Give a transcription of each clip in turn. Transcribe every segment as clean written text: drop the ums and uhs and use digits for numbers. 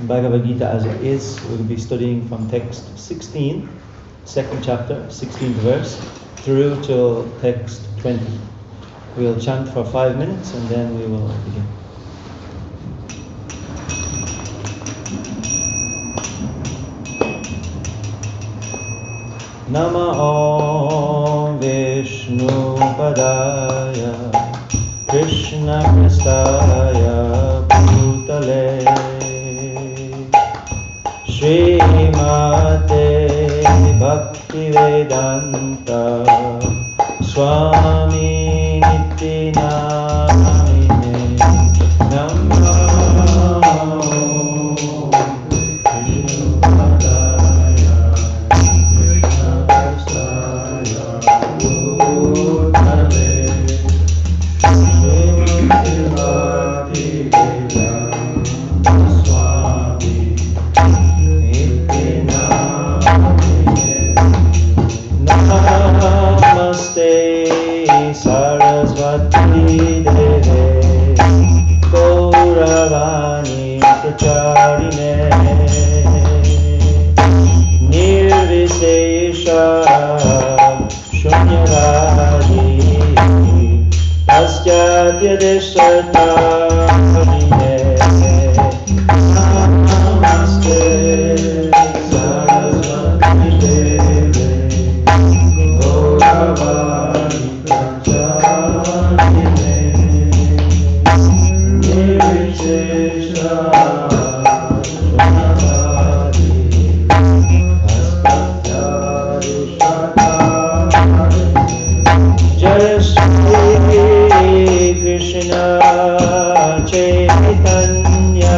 Bhagavad Gita as it is. We'll be studying from text 16, second chapter, 16th verse, through till text 20. We'll chant for 5 minutes and then we will begin. Nama Om Vishnu Padaya Krishna Prastaya Bhutale Srimate Bhaktivedanta Swami Niti Namine Nama Sarasvati Deve Gauravani Pracharine Nirvisesha Shunyavadi Paschatya Deshatarine Namaste Sarasvati Deve Gauravani Krishna Chaitanya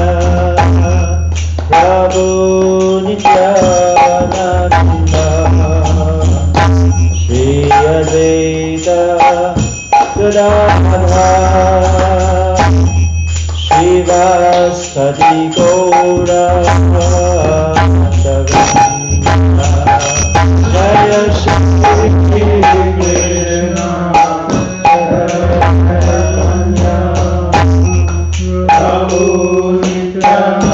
Prabhu Nityananda Shri Advaita Gadadhara Shivastadi Gaura Jaya Shri Krishna Prabhu Nityananda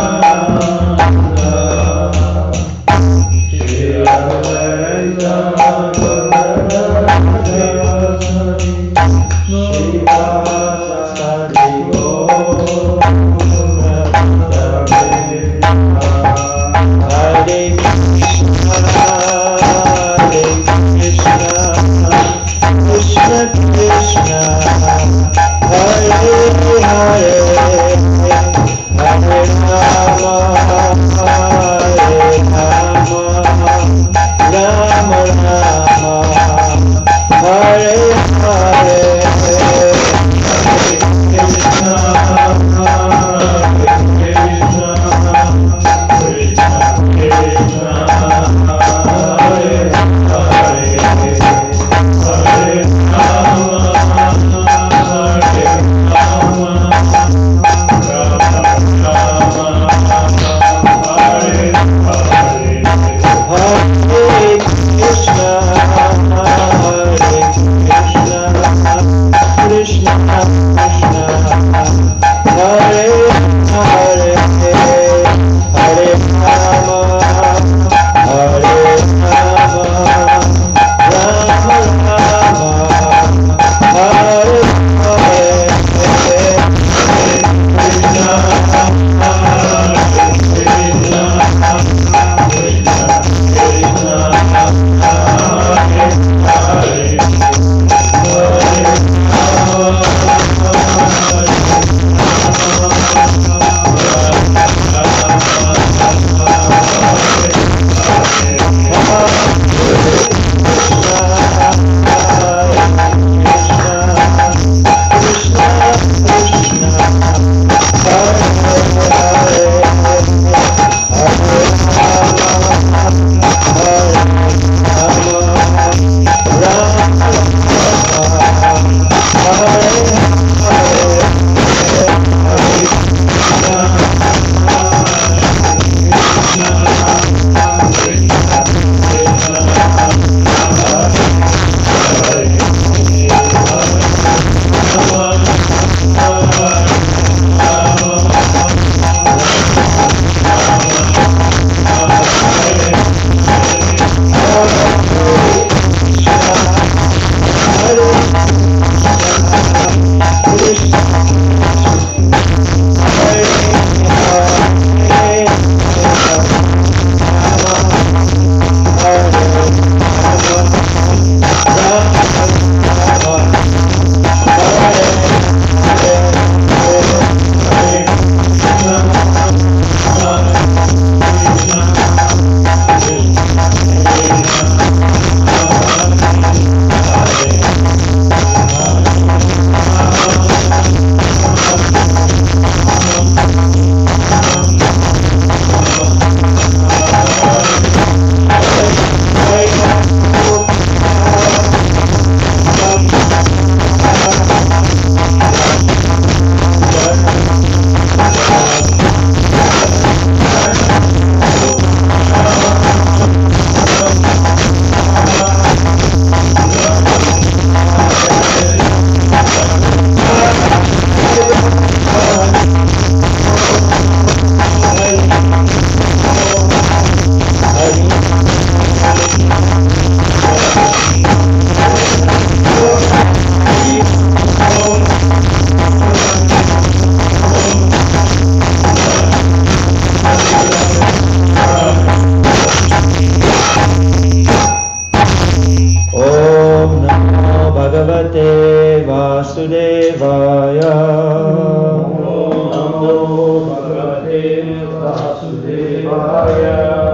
Shri Advaita Shivastadi Gaura Hare Krishna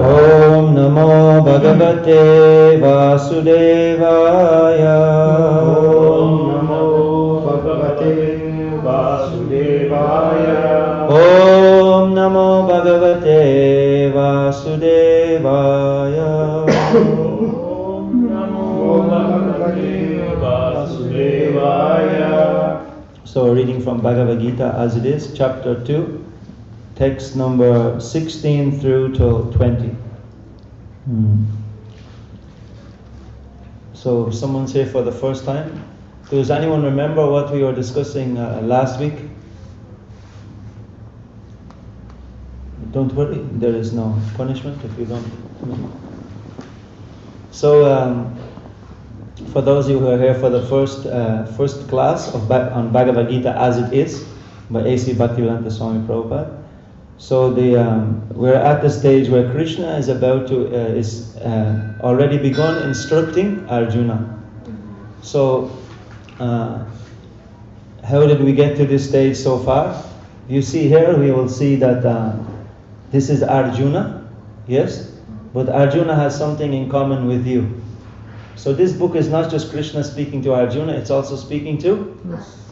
Om Namo Bhagavate Vasudevaya. Om Namo Bhagavate Vasudevaya. Om Namo Bhagavate Vasudevaya. Om Namo Bhagavate Vasudevaya. So, reading from Bhagavad Gita as it is, chapter 2, text number 16 through to 20. So, someone's here for the first time. Does anyone remember what we were discussing last week? Don't worry, there is no punishment if you don't. So, for those of you who are here for the first class on Bhagavad Gita as it is, by A.C. Bhaktivedanta Swami Prabhupada. So we're at the stage where Krishna is about to already begun instructing Arjuna. So how did we get to this stage so far? You see here, we will see that this is Arjuna, yes, but Arjuna has something in common with you. So this book is not just Krishna speaking to Arjuna, it's also speaking to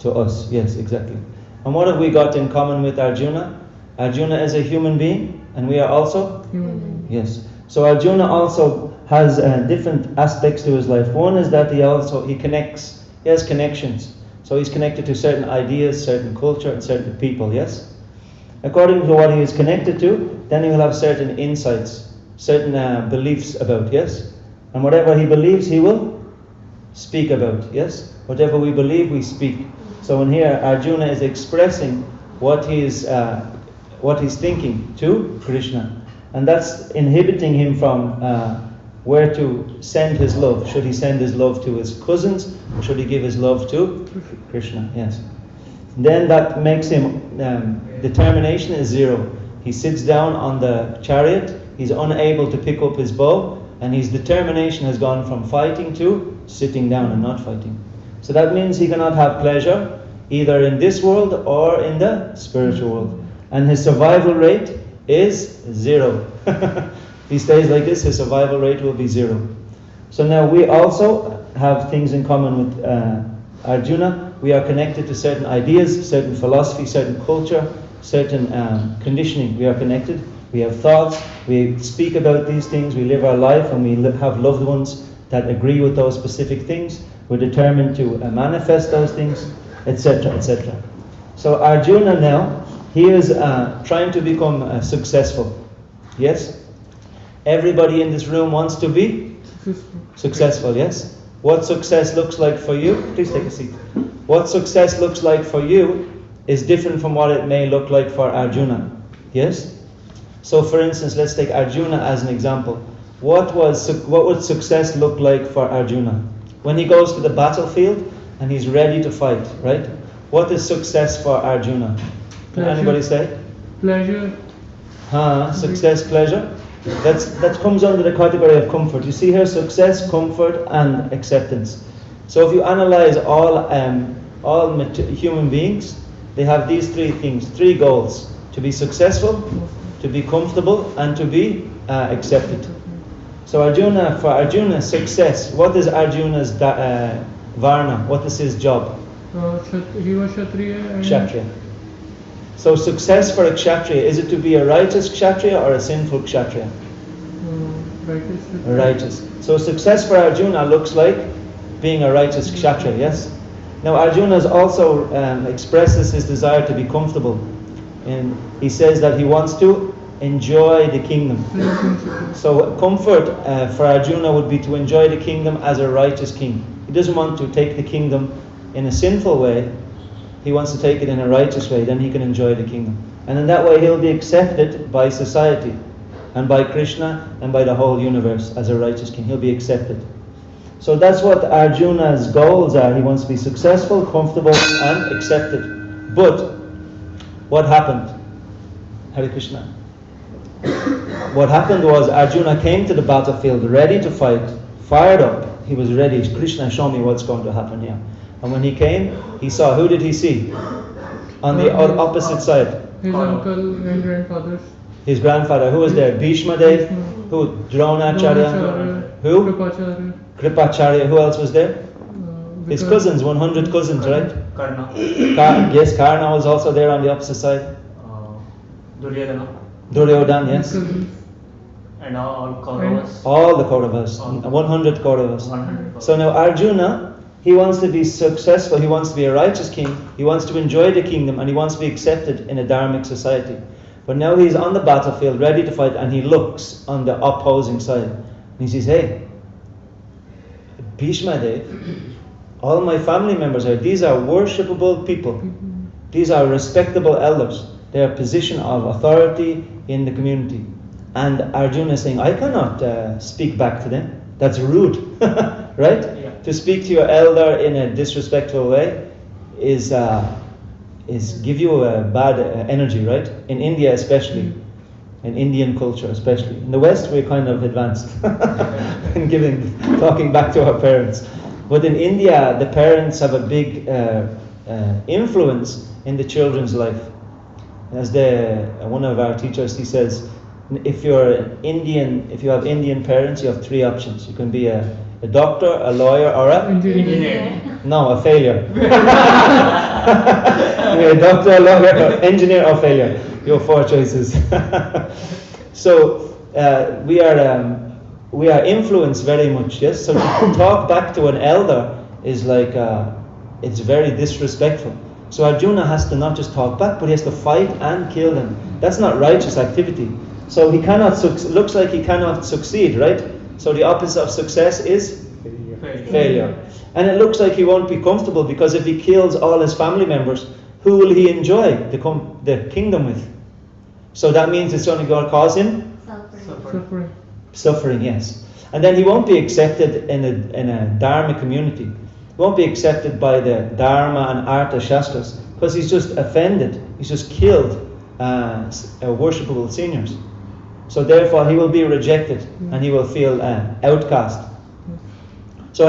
us. Yes, exactly. And what have we got in common with Arjuna? Arjuna is a human being, and we are also human being. Yes. So Arjuna also has different aspects to his life. One is that he has connections. So he's connected to certain ideas, certain culture, and certain people, yes? According to what he is connected to, then he will have certain insights, certain beliefs about, yes? And whatever he believes, he will speak about, yes? Whatever we believe, we speak. So in here, Arjuna is expressing what he's thinking to Krishna. And that's inhibiting him from where to send his love. Should he send his love to his cousins, or should he give his love to Krishna? Yes. Then that makes him, determination is zero. He sits down on the chariot, he's unable to pick up his bow, and his determination has gone from fighting to sitting down and not fighting. So that means he cannot have pleasure either in this world or in the spiritual world. And his survival rate is zero. If he stays like this, his survival rate will be zero. So now we also have things in common with Arjuna. We are connected to certain ideas, certain philosophy, certain culture, certain conditioning. We are connected. We have thoughts, we speak about these things, we live our life, and we have loved ones that agree with those specific things. We're determined to manifest those things, etc., etc. So Arjuna now, he is trying to become successful. Yes? Everybody in this room wants to be successful, yes? What success looks like for you, please take a seat. What success looks like for you is different from what it may look like for Arjuna. Yes? So for instance, let's take Arjuna as an example. What would success look like for Arjuna? When he goes to the battlefield and he's ready to fight, right? What is success for Arjuna? Can anybody say? Pleasure. Success, pleasure. That comes under the category of comfort. You see here, success, comfort, and acceptance. So if you analyze all human beings, they have these three things, three goals: to be successful, to be comfortable, and to be accepted. So for Arjuna, success. What is Arjuna's varna? What is his job? He was Kshatriya. Kshatriya. So success for a Kshatriya, is it to be a righteous Kshatriya or a sinful Kshatriya? Righteous. Righteous. So success for Arjuna looks like being a righteous Kshatriya, yes? Now Arjuna also expresses his desire to be comfortable. And he says that he wants to enjoy the kingdom. So comfort for Arjuna would be to enjoy the kingdom as a righteous king. He doesn't want to take the kingdom in a sinful way. He wants to take it in a righteous way, then he can enjoy the kingdom. And in that way he'll be accepted by society and by Krishna and by the whole universe as a righteous king. He'll be accepted. So that's what Arjuna's goals are. He wants to be successful, comfortable, and accepted. But what happened? Hare Krishna. What happened was Arjuna came to the battlefield ready to fight, fired up. He was ready. Krishna, show me what's going to happen here. And when he came, he saw, who did he see? On the opposite side. his uncle and grandfathers. His grandfather, who was there? Bhishma Dev, who? Dronacharya, Dronacharya, who? Kripacharya. Kripacharya, who else was there? His cousins, 100 cousins, right? Karna, Yes, Karna was also there on the opposite side. Duryodhana, Duryodhana, yes. and all Kauravas. All the Kauravas, All. 100 Kauravas. 100. So now Arjuna, he wants to be successful, he wants to be a righteous king, he wants to enjoy the kingdom, and he wants to be accepted in a dharmic society. But now he's on the battlefield, ready to fight, and he looks on the opposing side. And he says, hey, Bhishma Dev, all my family members these are worshipable people. These are respectable elders. They are a position of authority in the community. And Arjuna is saying, I cannot speak back to them. That's rude, right? Yeah. To speak to your elder in a disrespectful way is give you a bad energy, right? In India especially, in Indian culture especially. In the West we're kind of advanced in talking back to our parents. But in India, the parents have a big influence in the children's life. As one of our teachers, he says, if you're Indian, if you have Indian parents, you have three options. You can be a doctor, a lawyer, or Engineer. a failure. You're a doctor, a lawyer, or engineer, or failure. You have four choices. So we are influenced very much, yes? So to talk back to an elder is like, it's very disrespectful. So Arjuna has to not just talk back, but he has to fight and kill them. That's not righteous activity. So he cannot, looks like he cannot succeed, right? So the opposite of success is failure. And it looks like he won't be comfortable, because if he kills all his family members, who will he enjoy the kingdom with? So that means it's only going to cause him suffering, yes. And then he won't be accepted in a dharma community. He won't be accepted by the dharma and artha shastras, because he's just offended. He's just killed worshipable seniors. So therefore he will be rejected and he will feel outcast. So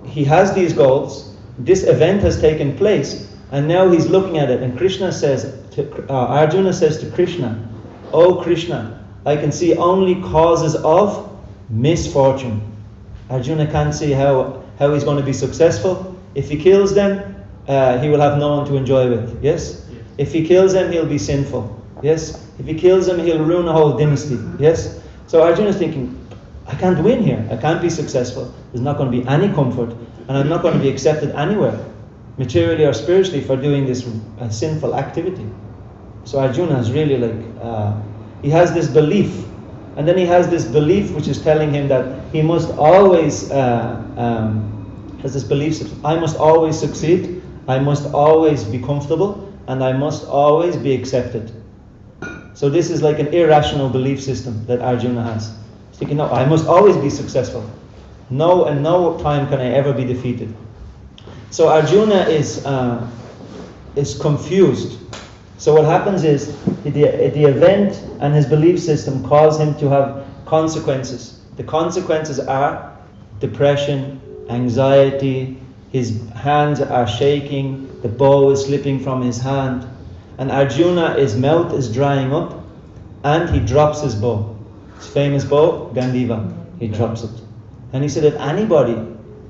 he has these goals. This event has taken place, and now he's looking at it. And Arjuna says to Krishna, "Oh Krishna, I can see only causes of misfortune." Arjuna can't see how he's going to be successful. If he kills them, he will have no one to enjoy with. Yes? If he kills them, he'll be sinful. Yes? If he kills them, he'll ruin a whole dynasty. Yes? So Arjuna is thinking, I can't win here. I can't be successful. There's not going to be any comfort, and I'm not going to be accepted anywhere, materially or spiritually, for doing this sinful activity. So Arjuna is really he has this belief, and then he has this belief which is telling him that he must always has this belief system. I must always succeed, I must always be comfortable, and I must always be accepted. So this is like an irrational belief system that Arjuna has. He's thinking, no, I must always be successful. No, and no time can I ever be defeated. So Arjuna is confused. So what happens is, the event and his belief system cause him to have consequences. The consequences are depression, anxiety, his hands are shaking, the bow is slipping from his hand, and his mouth is drying up, and he drops his bow. His famous bow, Gandiva, he drops it. And he said,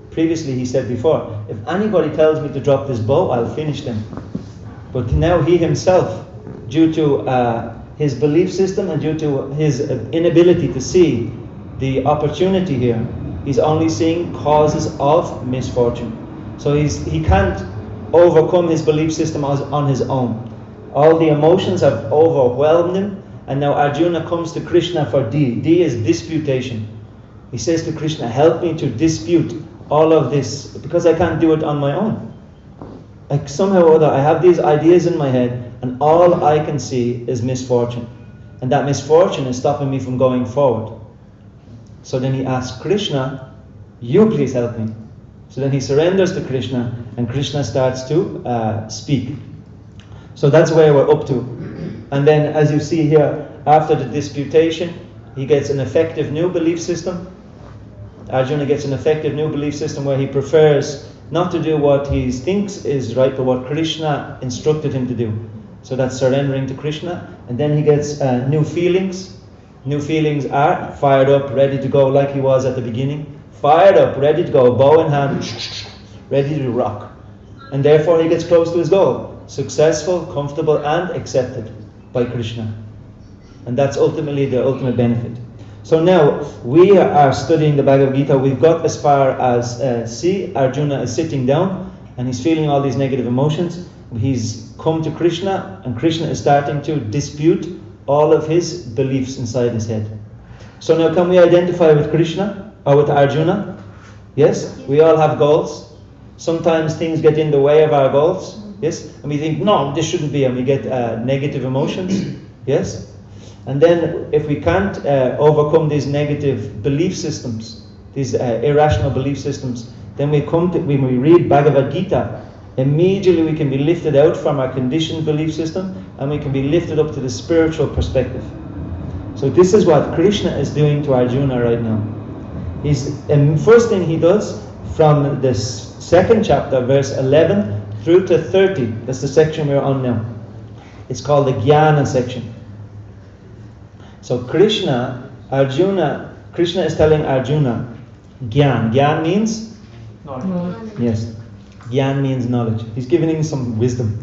previously he said before, if anybody tells me to drop this bow, I'll finish them. But now he himself, due to his belief system and due to his inability to see the opportunity here, he's only seeing causes of misfortune. So he can't overcome his belief system on his own. All the emotions have overwhelmed him, and now Arjuna comes to Krishna for D. D is disputation. He says to Krishna, help me to dispute all of this, because I can't do it on my own. Like somehow or other, I have these ideas in my head, and all I can see is misfortune. And that misfortune is stopping me from going forward. So then he asks Krishna, you please help me. So then he surrenders to Krishna, and Krishna starts to speak. So that's where we're up to. And then, as you see here, after the disputation, he gets an effective new belief system. Arjuna gets an effective new belief system where he prefers not to do what he thinks is right, but what Krishna instructed him to do. So that's surrendering to Krishna. And then he gets new feelings. New feelings are fired up, ready to go like he was at the beginning. Fired up, ready to go, bow in hand, ready to rock. And therefore he gets close to his goal. Successful, comfortable, and accepted by Krishna. And that's ultimately the ultimate benefit. So now we are studying the Bhagavad Gita. We've got as far as Arjuna is sitting down and he's feeling all these negative emotions. He's come to Krishna and Krishna is starting to dispute all of his beliefs inside his head. So now can we identify with Krishna or with Arjuna? Yes? We all have goals. Sometimes things get in the way of our goals. Yes? And we think, no, this shouldn't be, and we get negative emotions. Yes? And then if we can't overcome these negative belief systems, these irrational belief systems, then when we read Bhagavad Gita, immediately we can be lifted out from our conditioned belief system and we can be lifted up to the spiritual perspective. So this is what Krishna is doing to Arjuna right now. First thing he does from the second chapter, verse 11 through to 30, that's the section we're on now. It's called the Jnana section. So Krishna is telling Arjuna, Gyan. Gyan means? Knowledge. Yes. Gyan means knowledge. He's giving him some wisdom.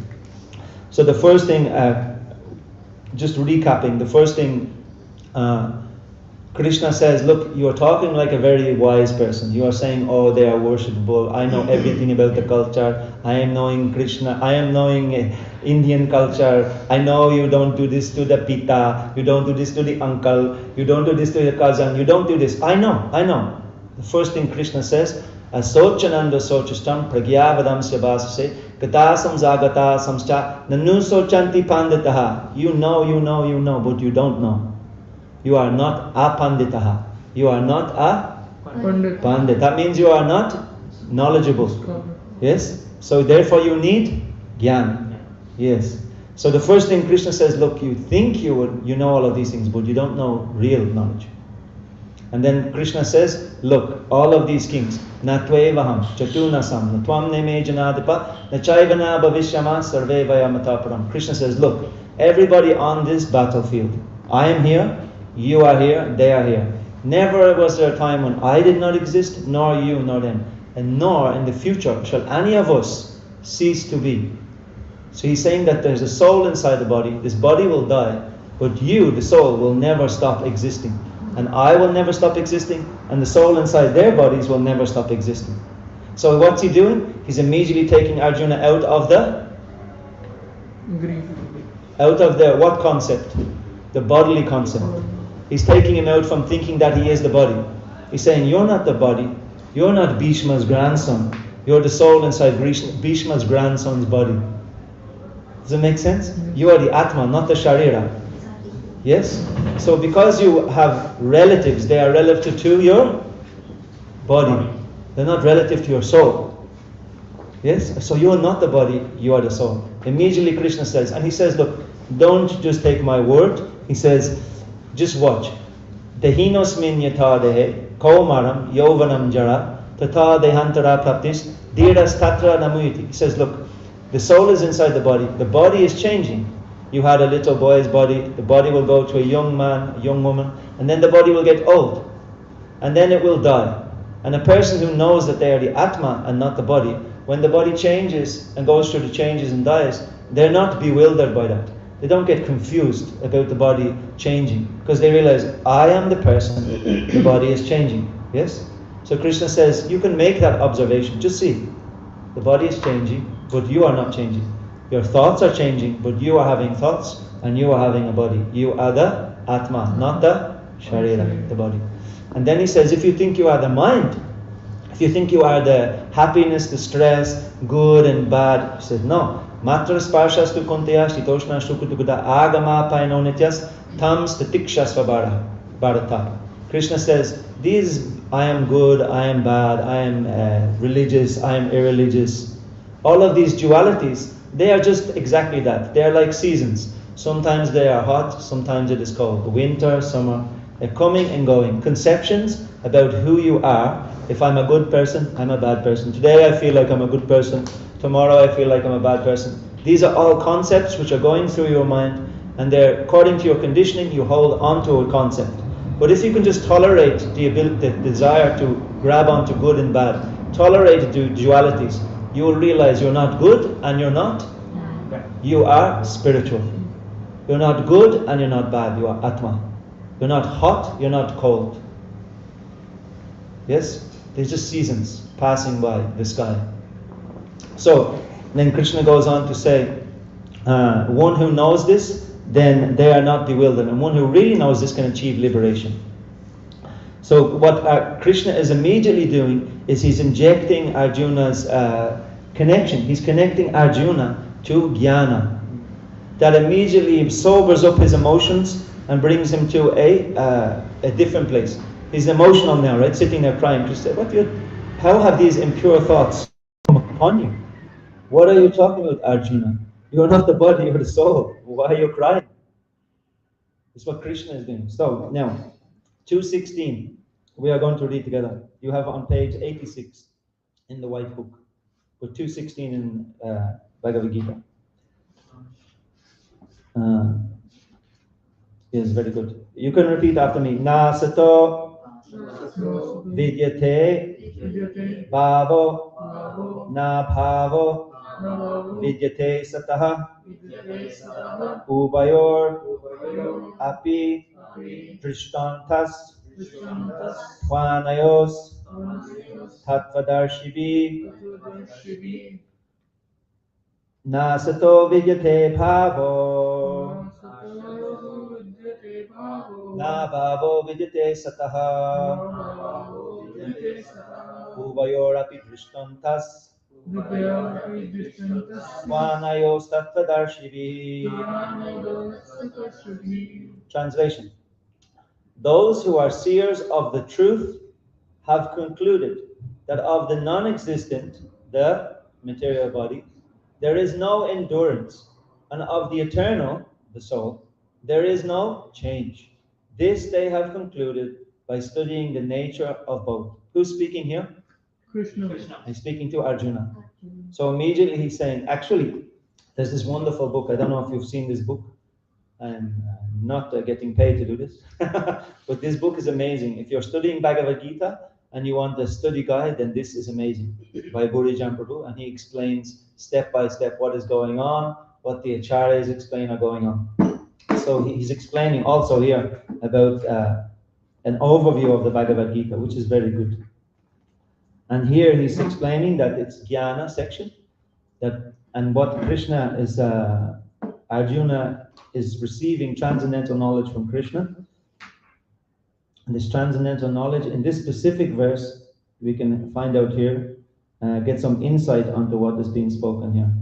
So the first thing, just recapping, the first thing Krishna says, look, you are talking like a very wise person. You are saying, oh, they are worshipable. I know everything about the culture. I am knowing Krishna. I am knowing Indian culture. I know you don't do this to the pita. You don't do this to the uncle. You don't do this to the cousin. You don't do this. I know. The first thing Krishna says, Asochananda sochastam pragyavadam syabhasase gatasam zagata samscha nanu sochanti panditaha. You know, but you don't know. You are not a panditaha. You are not a pandit. That means you are not knowledgeable. Yes? So therefore you need Gyan. Yes. So the first thing Krishna says, look, you think you know all of these things, but you don't know real knowledge. And then Krishna says, look, all of these kings, Natvevaham, Chatunasam, Natwam Neme Janadipa, Nachaivana Bhavishyama Sarve Vayamataparam. Krishna says, look, everybody on this battlefield, I am here, you are here, they are here. Never was there a time when I did not exist, nor you, nor them. And nor in the future shall any of us cease to be. So he's saying that there's a soul inside the body. This body will die, but you, the soul, will never stop existing. And I will never stop existing, and the soul inside their bodies will never stop existing. So what's he doing? He's immediately taking Arjuna out of the what concept? The bodily concept. He's taking him out from thinking that he is the body. He's saying, you're not the body. You're not Bhishma's grandson. You're the soul inside Bhishma's grandson's body. Does it make sense? You are the Atma, not the Sharira. Yes? So because you have relatives, they are relative to your body. They're not relative to your soul. Yes? So you are not the body, you are the soul. Immediately Krishna says, and he says, look, don't just take my word. He says, just watch. Dehinosmin yatha dehe, kaumaram, yovanam jara, tata dehantara praptis, dhiras tatra namuyati. He says, look, the soul is inside the body. The body is changing. You had a little boy's body, the body will go to a young man, a young woman, and then the body will get old. And then it will die. And a person who knows that they are the Atma and not the body, when the body changes and goes through the changes and dies, they're not bewildered by that. They don't get confused about the body changing, because they realize, I am the person, the body is changing. Yes? So Krishna says, you can make that observation. Just see, the body is changing, but you are not changing. Your thoughts are changing, but you are having thoughts, and you are having a body. You are the Atma, not the Sharira, the body. And then he says, if you think you are the mind, if you think you are the happiness, the stress, good and bad, he says, no. Matra sparshas tu kontya shitoshna shukutukuda agama painonityas tam statikshasva bharata. Krishna says, I am good, I am bad, I am religious, I am irreligious. All of these dualities, they are just exactly that. They are like seasons. Sometimes they are hot, sometimes it is cold. Winter, summer, they're coming and going. Conceptions about who you are. If I'm a good person, I'm a bad person. Today I feel like I'm a good person. Tomorrow I feel like I'm a bad person. These are all concepts which are going through your mind, and they're, according to your conditioning, you hold onto a concept. But if you can just tolerate the desire to grab onto good and bad, tolerate the dualities, you will realize you're not good and you're not. You are spiritual. You're not good and you're not bad. You are Atma. You're not hot, you're not cold. Yes? They're just seasons passing by the sky. So, then Krishna goes on to say, one who knows this, then they are not bewildered. And one who really knows this can achieve liberation. So what Krishna is immediately doing is he's injecting Arjuna's connection. He's connecting Arjuna to jnana. That immediately sobers up his emotions and brings him to a different place. He's emotional now, right? Sitting there crying. Krishna said, how have these impure thoughts come upon you? What are you talking about, Arjuna? You're not the body, you're the soul. Why are you crying? It's what Krishna is doing. So, now, 216, we are going to read together. You have on page 86 in the white book, but 216 in Bhagavad Gita. Yes, very good. You can repeat after me. Nasato vidyate bhavo na bhavo vidyate sataha ubayor api drishtantas tvanayos tattvadarshibhi nasato vidyate bhavo na bhavo vidyate sataha ubayor api drishtantas tvanayos tattvadarshibhi. Translation. Those who are seers of the truth have concluded that of the non-existent, the material body, there is no endurance, and of the eternal, the soul, there is no change. This they have concluded by studying the nature of both. Who's speaking here? Krishna. He's speaking to Arjuna. So immediately he's saying, actually, there's this wonderful book. I don't know if you've seen this book. I'm not getting paid to do this. But this book is amazing. If you're studying Bhagavad Gita and you want a study guide, then this is amazing. By Burijan Prabhu. And he explains step by step what is going on, what the acharyas explain are going on. So he's explaining also here about an overview of the Bhagavad Gita, which is very good. And here he's explaining that it's jnana section, and what Krishna is, Arjuna is receiving transcendental knowledge from Krishna. And this transcendental knowledge, in this specific verse, we can find out here, get some insight onto what is being spoken here.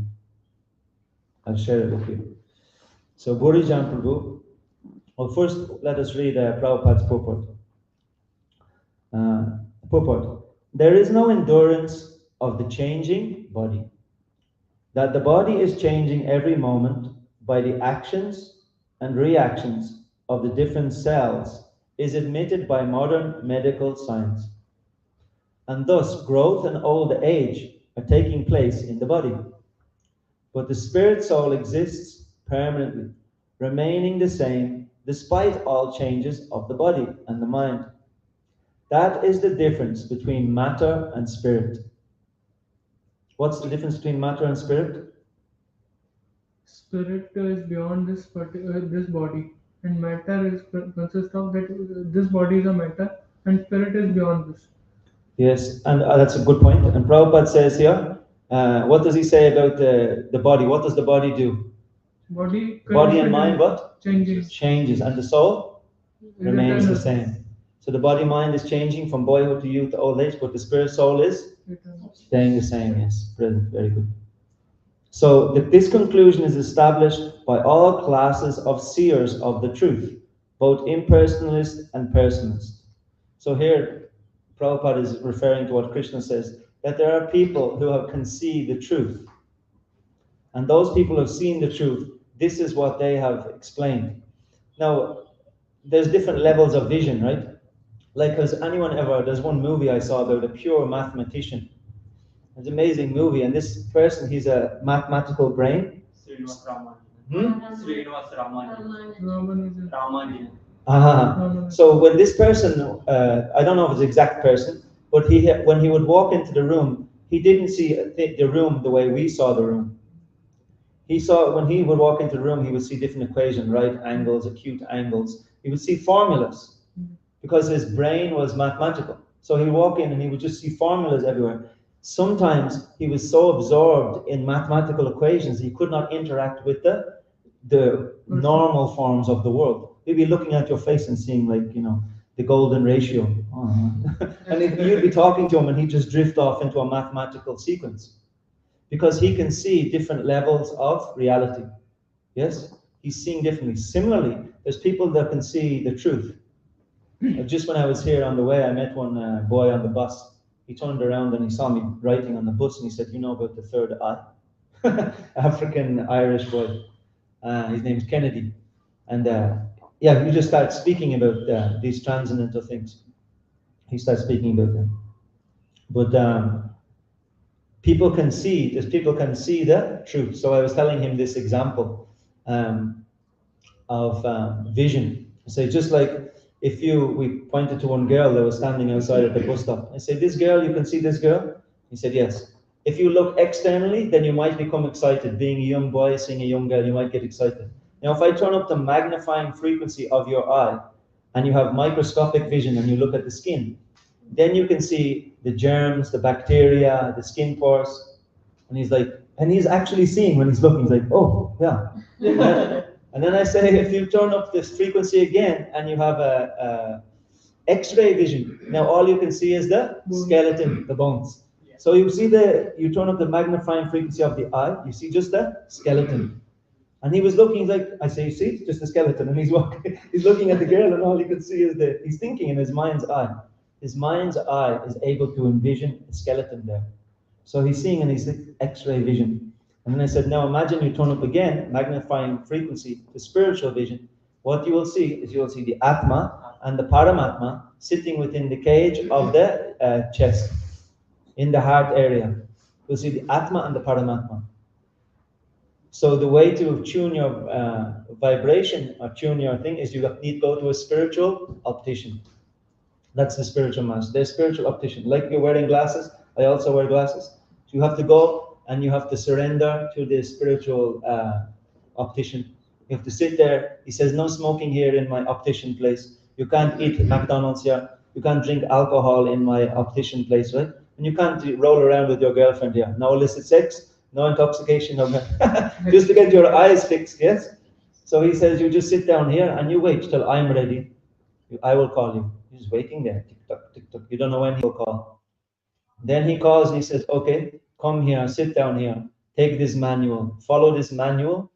I'll share it with you. So, Burijan Prabhu, well, first let us read Prabhupada's purport. Purport. There is no endurance of the changing body. That the body is changing every moment by the actions and reactions of the different cells is admitted by modern medical science. And thus, growth and old age are taking place in the body. But the spirit soul exists permanently, remaining the same despite all changes of the body and the mind. That is the difference between matter and spirit. What's the difference between matter and spirit? Spirit is beyond this body, and matter consists of that. This body is a matter, and spirit is beyond this. Yes, and that's a good point. And Prabhupada says here, what does he say about the body? What does the body do? Body and mind, what? Changes. And the soul remains the same. So the body mind is changing from boyhood to youth to old age, but the spirit soul is staying the same. Yes, brilliant, very good. So this conclusion is established by all classes of seers of the truth, both impersonalist and personalist. So here, Prabhupada is referring to what Krishna says, that there are people who have conceived the truth. And those people who have seen the truth, this is what they have explained. Now, there's different levels of vision, right? Like, has anyone ever, there's one movie I saw about a pure mathematician. It's an amazing movie, and this person, he's a mathematical brain, Srinivas Ramanujan. Hmm? Srinivas Ramanujan. Ramanujan. Ramanujan. So when this person, I don't know if it's the exact person, but when he would walk into the room, he didn't see the room the way we saw the room. He saw, when he would walk into the room, he would see different equations, right angles, acute angles. He would see formulas because his brain was mathematical. So he would walk in and he would just see formulas everywhere. Sometimes he was so absorbed in mathematical equations he could not interact with the normal forms of the world. He'd be looking at your face and seeing, like, the golden ratio. And you'd be talking to him and he'd just drift off into a mathematical sequence because he can see different levels of reality. Yes? He's seeing differently. Similarly, there's people that can see the truth. Just when I was here on the way, I met one boy on the bus. He turned around and he saw me writing on the bus and he said, "You know about the third eye?" African Irish boy. His name's Kennedy. And he just started speaking about these transcendental things. He started speaking about them. But people can see the truth. So I was telling him this example of vision. I say, just like if we pointed to one girl that was standing outside at the bus stop. I say, "This girl, you can see this girl?" He said, "Yes." If you look externally, then you might become excited. Being a young boy, seeing a young girl, you might get excited. Now, if I turn up the magnifying frequency of your eye, and you have microscopic vision, and you look at the skin, then you can see the germs, the bacteria, the skin pores. And he's actually seeing when he's looking. He's like, "Oh, yeah." And then I say, if you turn up this frequency again, and you have a X-ray vision, now all you can see is the skeleton, the bones. So you turn up the magnifying frequency of the eye, you see just the skeleton. And he was looking, he's like, I say, "You see, it's just a skeleton." And he's walking, he's looking at the girl, and all he can see is he's thinking in his mind's eye. His mind's eye is able to envision a skeleton there. So he's seeing in his X-ray vision. And then I said, now imagine you turn up again, magnifying frequency to spiritual vision. What you will see is the Atma and the Paramatma sitting within the cage of the chest, in the heart area. You'll see the Atma and the Paramatma. So the way to tune your vibration or tune your thing is you need to go to a spiritual optician. That's the spiritual master. They're spiritual optician. Like you're wearing glasses, I also wear glasses. So you have to go and you have to surrender to the spiritual optician. You have to sit there. He says, "No smoking here in my optician place. You can't eat McDonald's here. You can't drink alcohol in my optician place, right? And you can't roll around with your girlfriend here. No illicit sex, no intoxication, just to get your eyes fixed, yes?" So he says, "You just sit down here and you wait till I'm ready. I will call you." He's waiting there. Tick tock, tick tock. You don't know when he'll call. Then he calls and he says, "Okay, come here, sit down here. Take this manual. Follow this manual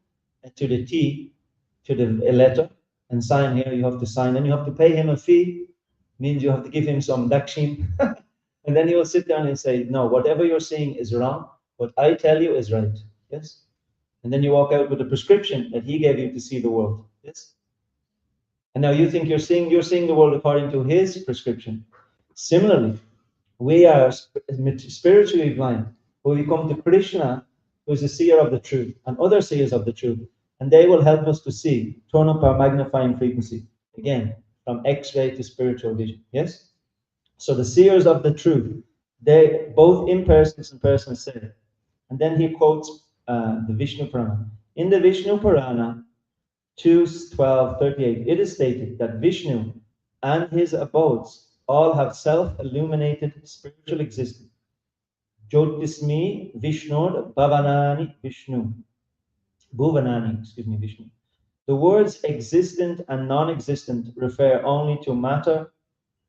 to the T, to the letter, and sign here. You have to sign. And you have to pay him a fee. Means you have to give him some dakshim." And then he will sit down and say, "No, whatever you're saying is wrong. What I tell you is right." Yes? And then you walk out with a prescription that he gave you to see the world. Yes? And now you think you're seeing the world according to his prescription. Similarly, we are spiritually blind, but we come to Krishna, who is the seer of the truth, and other seers of the truth, and they will help us to see, turn up our magnifying frequency, again, from X-ray to spiritual vision. Yes? So the seers of the truth, they both impersons and persons say. And then he quotes the Vishnu Purana. In the Vishnu Purana, 2:12:38, it is stated that Vishnu and his abodes all have self-illuminated spiritual existence. Jyotismi Vishnur Bhavanani Vishnu. Vishnu. The words existent and non-existent refer only to matter,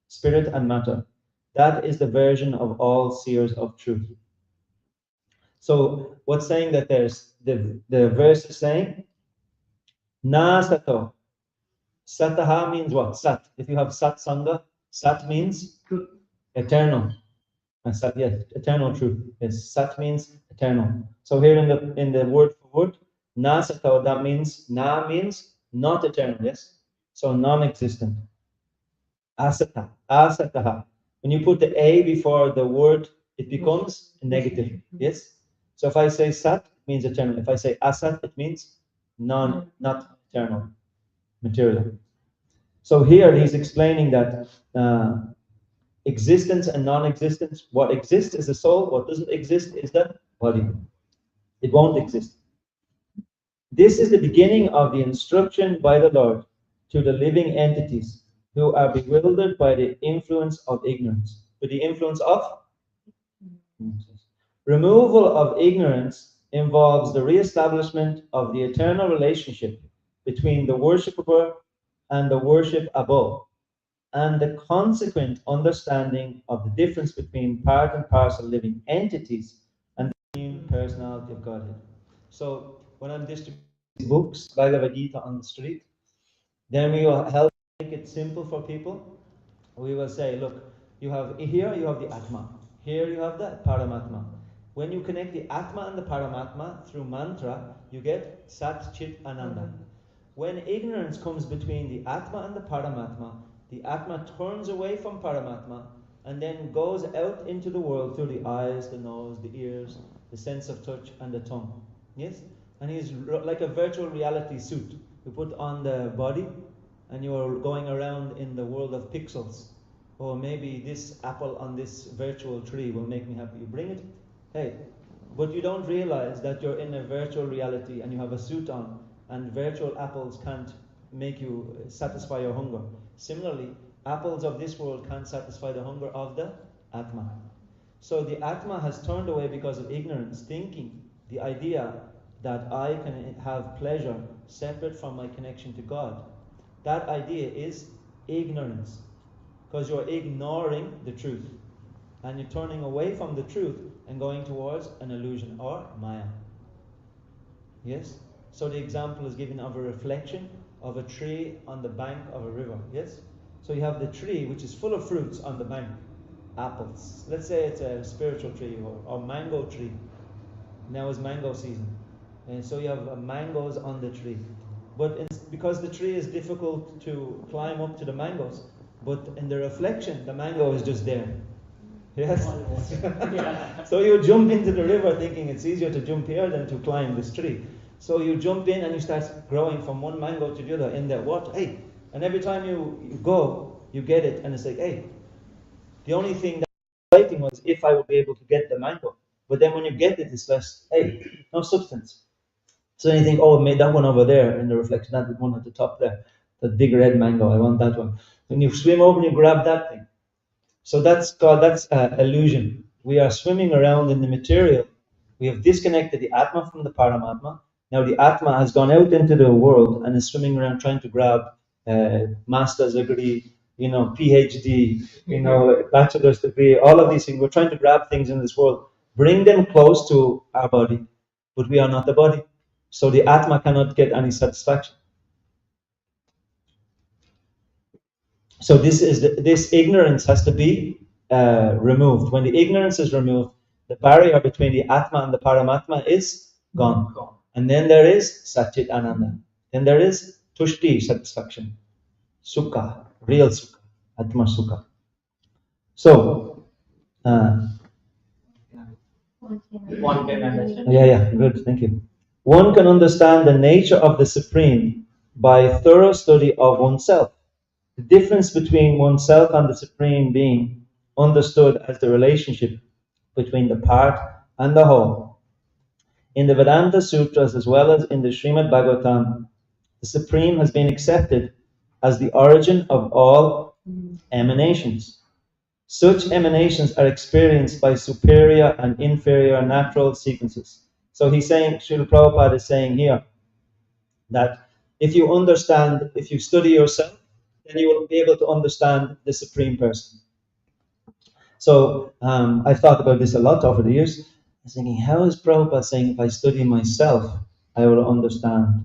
spirit and matter. That is the version of all seers of truth. So what's saying that there's the verse is saying, Na sato. Sataha means what? Sat. If you have sat sangha, sat means Truth. Eternal. And sat, yes, eternal truth. Yes, sat means eternal. So here in the word for word, na sato, that means na means not eternal. Yes, so non-existent. Asata, asataha. When you put the a before the word, it becomes negative. Yes. So if I say Sat, it means eternal. If I say Asat, it means not eternal, material. So here he's explaining that existence and non-existence, what exists is the soul, what doesn't exist is the body. It won't exist. This is the beginning of the instruction by the Lord to the living entities who are bewildered by the influence of ignorance. By the influence of? Removal of ignorance involves the re-establishment of the eternal relationship between the worshipper and the worshipable, and the consequent understanding of the difference between part and parcel living entities and the supreme personality of Godhead. So when I'm distributing books, Bhagavad Gita on the street, then we will help make it simple for people. We will say, look, you have the Atma, here you have the Paramatma. When you connect the Atma and the Paramatma through mantra, you get Sat Chit Ananda. When ignorance comes between the Atma and the Paramatma, the Atma turns away from Paramatma and then goes out into the world through the eyes, the nose, the ears, the sense of touch, and the tongue. Yes? And he's like a virtual reality suit. You put on the body and you are going around in the world of pixels. Or maybe this apple on this virtual tree will make me happy. You bring it, hey. But you don't realize that you're in a virtual reality and you have a suit on, and virtual apples can't make you satisfy your hunger. Similarly, apples of this world can't satisfy the hunger of the Atma. So the Atma has turned away because of ignorance, thinking the idea that I can have pleasure separate from my connection to God. That idea is ignorance, because you're ignoring the truth and you're turning away from the truth and going towards an illusion or Maya. Yes? So the example is given of a reflection of a tree on the bank of a river. Yes? So you have the tree which is full of fruits on the bank, apples. Let's say it's a spiritual tree or mango tree. Now is mango season. And so you have mangoes on the tree. But because the tree is difficult to climb up to the mangoes, but in the reflection, the mango is just there. Yes? So you jump into the river thinking it's easier to jump here than to climb this tree. So you jump in and you start growing from one mango to the other in the water. Hey, and every time you go, you get it, and it's like, hey, the only thing that was exciting was if I would be able to get the mango. But then when you get it, it's less, hey, no substance. So then you think, oh, I made that one over there in the reflection, that one at the top there, that big red mango, I want that one. When you swim over and you grab that thing. So that's illusion. We are swimming around in the material. We have disconnected the Atma from the Paramatma. Now the Atma has gone out into the world and is swimming around trying to grab master's degree, PhD, bachelor's degree, all of these things. We're trying to grab things in this world, bring them close to our body, but we are not the body. So the Atma cannot get any satisfaction. So this ignorance has to be removed. When the ignorance is removed, the barrier between the Atma and the Paramatma is gone. And then there is Satchit Ananda. Then there is Tushti, satisfaction. Sukha, real Sukha, Atma Sukha. So, One can understand. Yeah, good, thank you. One can understand the nature of the Supreme by thorough study of oneself. The difference between oneself and the Supreme Being, understood as the relationship between the part and the whole. In the Vedanta Sutras as well as in the Srimad Bhagavatam, the Supreme has been accepted as the origin of all emanations. Such emanations are experienced by superior and inferior natural sequences. So he's saying, Srila Prabhupada is saying here, that if you study yourself, then you will be able to understand the Supreme Person. So I've thought about this a lot over the years. I was thinking, how is Prabhupada saying if I study myself, I will understand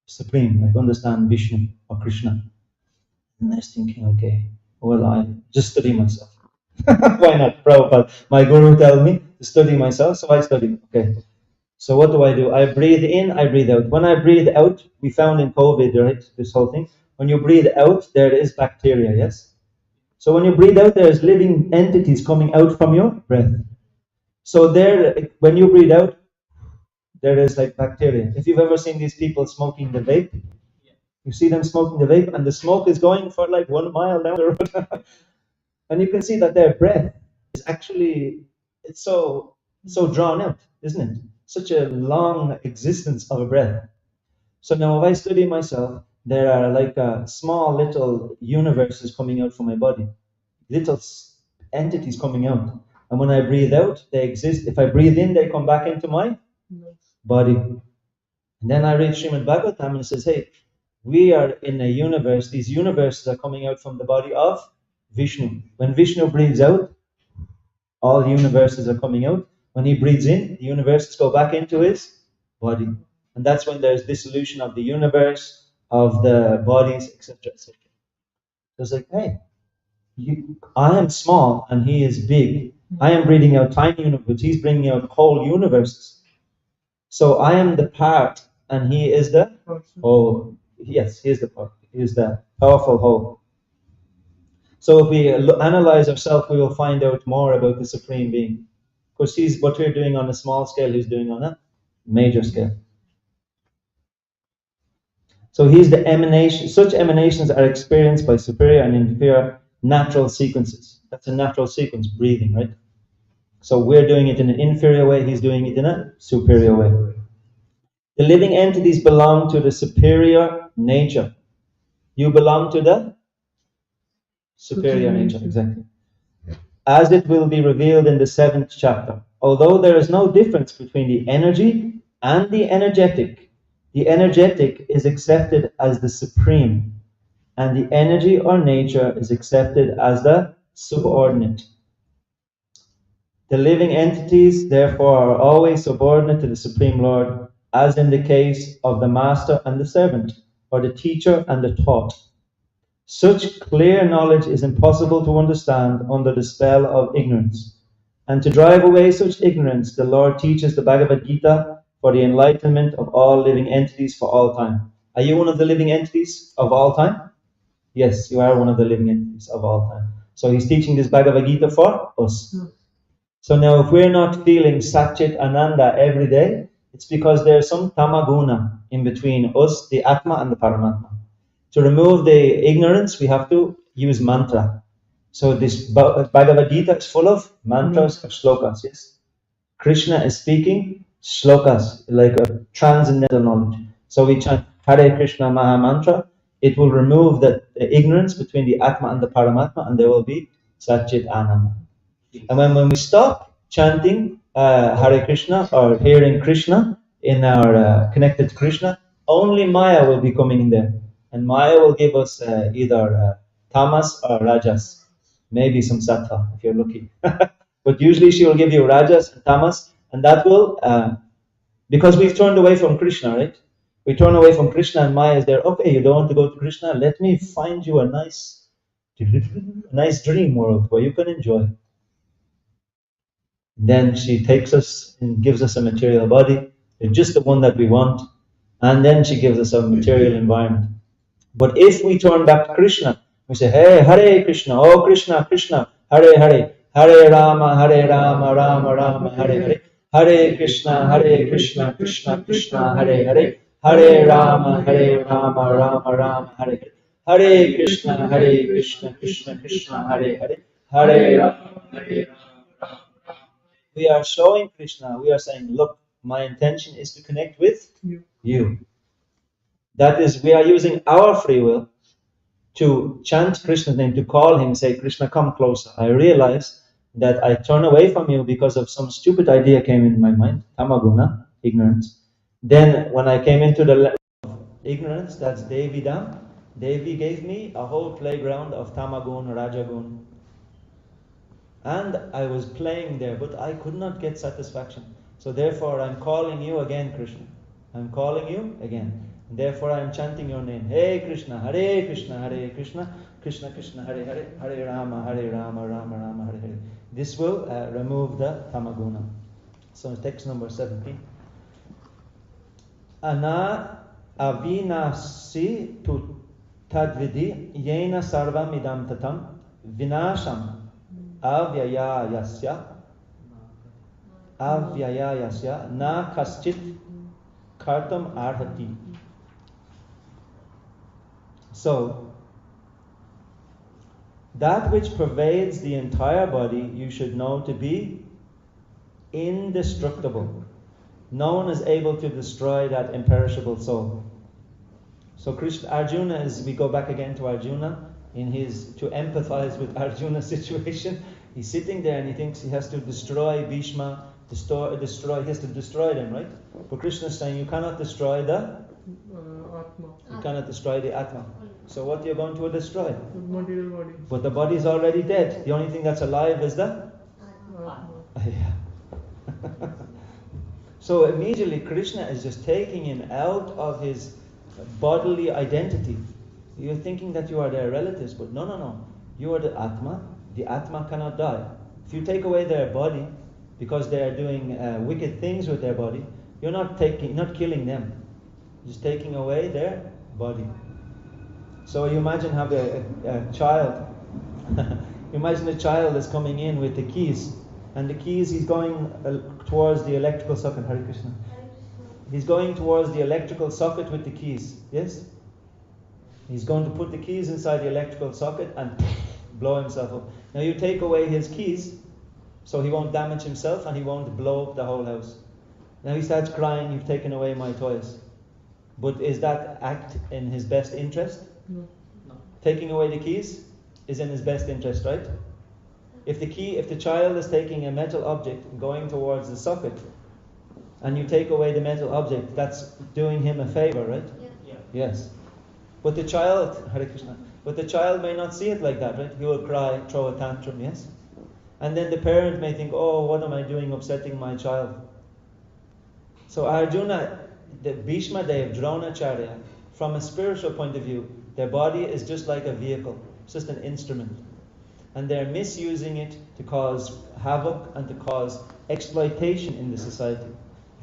Supreme, like understand Vishnu or Krishna? And I was thinking, okay, well, I just study myself. Why not? Prabhupada, my guru told me to study myself, so I study. Okay. So what do? I breathe in, I breathe out. When I breathe out, we found in COVID, right, this whole thing, when you breathe out, there is bacteria, yes? So when you breathe out, there's living entities coming out from your breath. So there, when you breathe out, there is like bacteria. If you've ever seen these people smoking the vape, you see them smoking the vape, and the smoke is going for like 1 mile down the road, and you can see that their breath is actually it's so drawn out, isn't it? Such a long existence of a breath. So now, if I study myself, there are like small little universes coming out from my body, little entities coming out. And when I breathe out, they exist. If I breathe in, they come back into my body. And then I read Srimad Bhagavatam and it says, hey, we are in a universe. These universes are coming out from the body of Vishnu. When Vishnu breathes out, all universes are coming out. When he breathes in, the universes go back into his body. And that's when there's dissolution of the universe, of the bodies, etc. etc. So it's like, hey, I am small and he is big. I am breathing out tiny universes. He's bringing out whole universes. So I am the part and he is the whole. Yes, he is the part. He is the powerful whole. So if we analyze ourselves, we will find out more about the Supreme Being. Of course, he's what we're doing on a small scale, he's doing on a major scale. So he's the emanation. Such emanations are experienced by superior and inferior natural sequences. That's a natural sequence, breathing, right? So we're doing it in an inferior way, he's doing it in a superior way. The living entities belong to the superior nature. You belong to the superior nature, exactly. As it will be revealed in the 7th chapter. Although there is no difference between the energy and the energetic is accepted as the supreme, and the energy or nature is accepted as the subordinate. The living entities, therefore, are always subordinate to the Supreme Lord, as in the case of the master and the servant, or the teacher and the taught. Such clear knowledge is impossible to understand under the spell of ignorance. And to drive away such ignorance, the Lord teaches the Bhagavad Gita for the enlightenment of all living entities for all time. Are you one of the living entities of all time? Yes, you are one of the living entities of all time. So he's teaching this Bhagavad Gita for us. So now if we're not feeling Satchit Ananda every day, it's because there's some tamaguna in between us, the Atma, and the Paramatma. To remove the ignorance, we have to use mantra. So this Bhagavad Gita is full of mantras or slokas, yes? Krishna is speaking shlokas, like a transcendental knowledge. So we chant Hare Krishna Maha Mantra. It will remove the ignorance between the Atma and the Paramatma, and there will be Satchit Ananda. And when we stop chanting Hare Krishna or hearing Krishna in our connected to Krishna, only Maya will be coming in there. And Maya will give us either tamas or rajas, maybe some sattva if you're lucky. But usually she will give you rajas and tamas, and that will, because we've turned away from Krishna, right? We turn away from Krishna and Maya is there. Okay, you don't want to go to Krishna? Let me find you a nice dream world where you can enjoy. Then she takes us and gives us a material body, just the one that we want, and then she gives us a material environment. But if we turn back to Krishna, we say, hey, Hare Krishna, oh Krishna, Krishna, Hare Hare, Hare Rama, Rama Rama, Hare Hare, Hare Krishna, Krishna Krishna, Hare Hare, Hare Rama, Rama Rama, Hare Hare, Hare Krishna, Krishna Krishna, Hare Hare, Hare Rama, Hare Rama. We are showing Krishna, we are saying, look, my intention is to connect with you. That is, we are using our free will to chant Krishna's name, to call him, say, Krishna, come closer. I realize that I turn away from you because of some stupid idea came in my mind, tamaguna, ignorance. Then when I came into the level of ignorance, that's Devidam, Devi gave me a whole playground of tamagun, rajagun. And I was playing there, but I could not get satisfaction. So therefore, I'm calling you again, Krishna. I'm calling you again. And therefore, I'm chanting your name. Hey Krishna, Hare Krishna, Hare Krishna, Krishna Krishna, Hare Hare, Hare Rama, Rama Rama, Hare Hare. This will remove the tamaguna. So text number 17. Ana avinasi tu tadvidi yena sarvam idam tatam vinasham avyaya yasya avyayayasya na kaschit kartam arhati. So, that which pervades the entire body you should know to be indestructible. No one is able to destroy that imperishable soul. So Arjuna is, we go back again to Arjuna, to empathize with Arjuna's situation. He's sitting there and he thinks he has to destroy Bhishma, he has to destroy them, right? But Krishna is saying you cannot destroy the Atma. You cannot destroy the Atma. So what you're going to destroy? The material body. But the body is already dead. The only thing that's alive is the Atma. Yeah. So immediately Krishna is just taking him out of his bodily identity. You're thinking that you are their relatives, but no. You are the Atma. The Atma cannot die. If you take away their body, because they are doing wicked things with their body, you're not killing them. You're just taking away their body. So you imagine how a child, you imagine a child is coming in with the keys, and the keys, he's going towards the electrical socket. Hare Krishna. He's going towards the electrical socket with the keys. Yes? He's going to put the keys inside the electrical socket and blow himself up. Now you take away his keys, so he won't damage himself and he won't blow up the whole house. Now he starts crying, you've taken away my toys. But is that act in his best interest? No. Taking away the keys is in his best interest, right? If the child is taking a metal object and going towards the socket, and you take away the metal object, that's doing him a favor, right? Yeah. Yes. But the child, Hare Krishna, but the child may not see it like that, right? He will cry, throw a tantrum, yes? And then the parent may think, oh, what am I doing upsetting my child? So Arjuna, the Bhishma Dev, Dronacharya, from a spiritual point of view, their body is just like a vehicle. It's just an instrument. And they're misusing it to cause havoc and to cause exploitation in the society.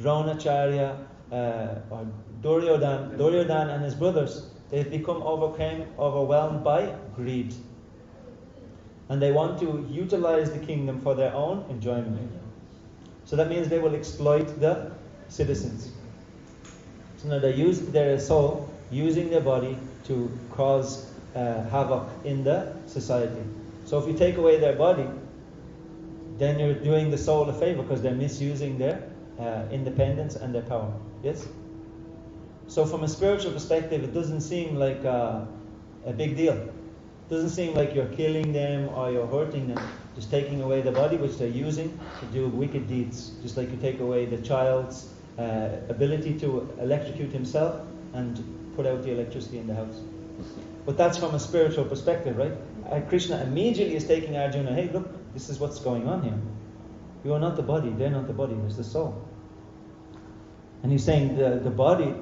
Dronacharya, or Duryodhana and his brothers, they've become overwhelmed by greed. And they want to utilize the kingdom for their own enjoyment. So that means they will exploit the citizens. So now they use their soul, using their body to cause havoc in the society. So if you take away their body, then you're doing the soul a favor because they're misusing their independence and their power. Yes? So from a spiritual perspective, it doesn't seem like a big deal. It doesn't seem like you're killing them or you're hurting them. Just taking away the body which they're using to do wicked deeds. Just like you take away the child's ability to electrocute himself and put out the electricity in the house. But that's from a spiritual perspective, right? Krishna immediately is taking Arjuna, hey, look, this is what's going on here. You are not the body, they're not the body, there's the soul. And he's saying the body,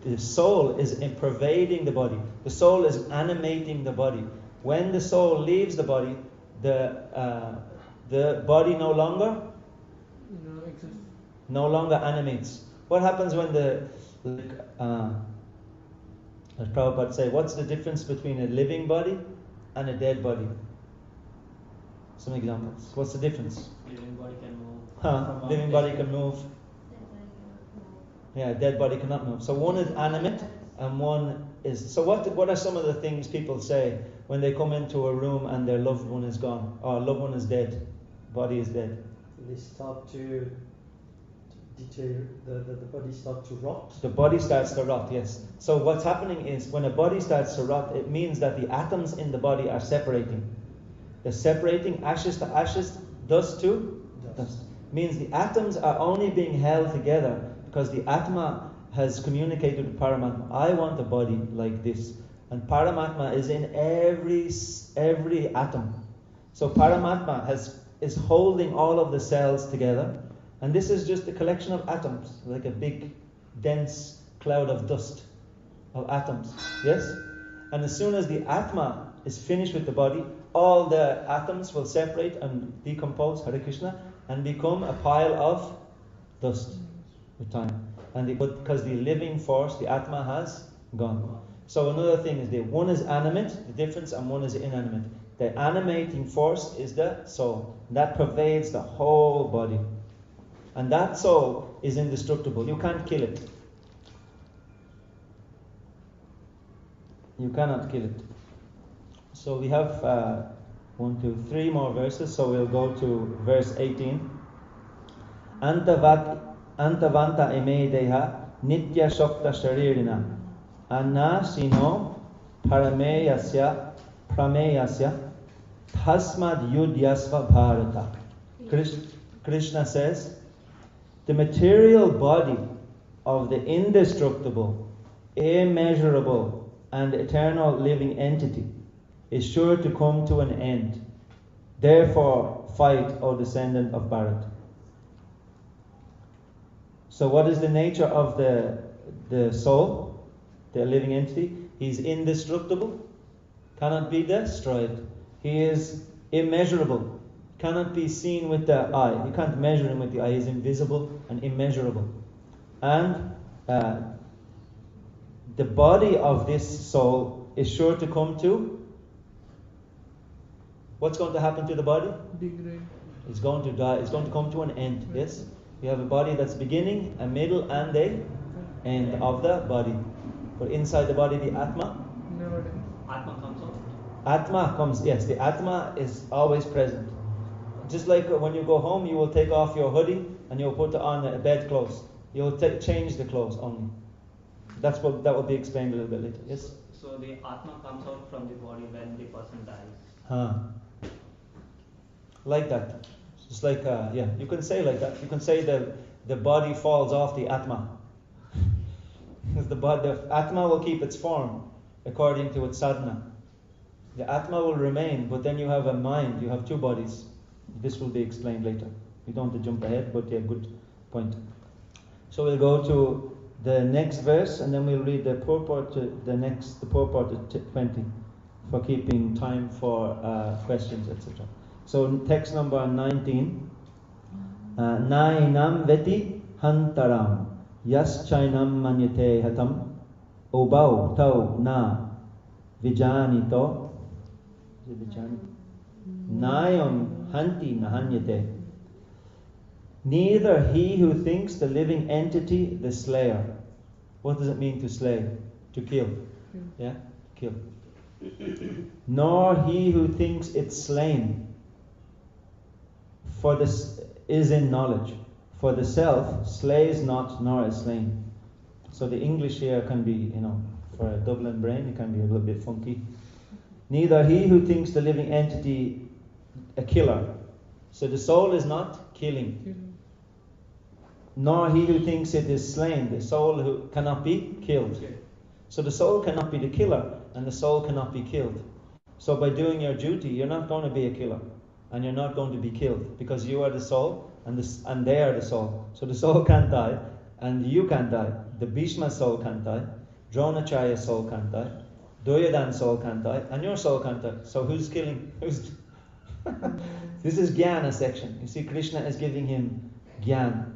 the soul is pervading the body. The soul is animating the body. When the soul leaves the body, the body no longer animates. What happens when as Prabhupada say, what's the difference between a living body and a dead body? Some examples. What's the difference? Living body can move. Living body can move. Yeah, dead body cannot move. So one is animate and one is... So what are some of the things people say when they come into a room and their loved one is gone, or loved one is dead, body is dead? They start to deteriorate, the body starts to rot. The body starts to rot, yes. So what's happening is when a body starts to rot, it means that the atoms in the body are separating. They're separating ashes to ashes, dust to dust. Means the atoms are only being held together because the Atma has communicated with Paramatma. I want a body like this. And Paramatma is in every atom. So Paramatma is holding all of the cells together. And this is just a collection of atoms, like a big, dense cloud of dust of atoms. Yes? And as soon as the Atma is finished with the body, all the atoms will separate and decompose, Hare Krishna, and become a pile of dust with time. And because the living force, the Atma, has gone. So another thing is that one is animate, the difference, and one is inanimate. The animating force is the soul. That pervades the whole body. And that soul is indestructible. You can't kill it. You cannot kill it. So we have 1, 2, 3 more verses. So we'll go to verse 18. Antavanta ime deha nitya shokta sharirina anasino parameyasya prameyasya tasmad yudyasva bharata. Krishna says, the material body of the indestructible, immeasurable, and eternal living entity is sure to come to an end. Therefore, fight, O descendant of Bharat. So what is the nature of the soul, the living entity? He's indestructible, cannot be destroyed. He is immeasurable, cannot be seen with the eye. You can't measure him with the eye. He's invisible and immeasurable. And the body of this soul is sure to come to... What's going to happen to the body? Degrade. It's going to die. It's going to come to an end. Yes? You have a body that's beginning, a middle, and a end of the body. But inside the body, the Atma? Never dies. Atma comes out. Atma comes, yes. The Atma is always present. Just like when you go home, you will take off your hoodie and you'll put on a bed clothes. You'll change the clothes only. That will be explained a little bit later. Yes? So the Atma comes out from the body when the person dies. Huh. Like that. Just like, you can say like that. You can say the body falls off the Atma. Because the Atma will keep its form according to its sadhana. The Atma will remain, but then you have a mind, you have two bodies. This will be explained later. You don't have to jump ahead, but yeah, good point. So we'll go to the next verse, and then we'll read the purport to the purport to 20, for keeping time for questions, etc. So text number 19. Nainam veti hantaram yas chainam manyate hatam obau tau na vijanito nayam hanti nahanyate. Neither he who thinks the living entity the slayer. What does it mean to slay? To kill. Yeah? Kill. Nor he who thinks it slain. For this is in knowledge. For the self slays not nor is slain. So the English here can be, for a Dublin brain, it can be a little bit funky. Neither he who thinks the living entity a killer. So the soul is not killing. Nor he who thinks it is slain. The soul who cannot be killed. So the soul cannot be the killer, and the soul cannot be killed. So by doing your duty, you're not going to be a killer, and you're not going to be killed, because you are the soul, and they are the soul. So the soul can't die, and you can't die. The Bhishma soul can't die. Dronacharya's soul can't die. Duryodhana's soul can't die, and your soul can't die. So who's killing? This is Jnana section. You see, Krishna is giving him Jnana,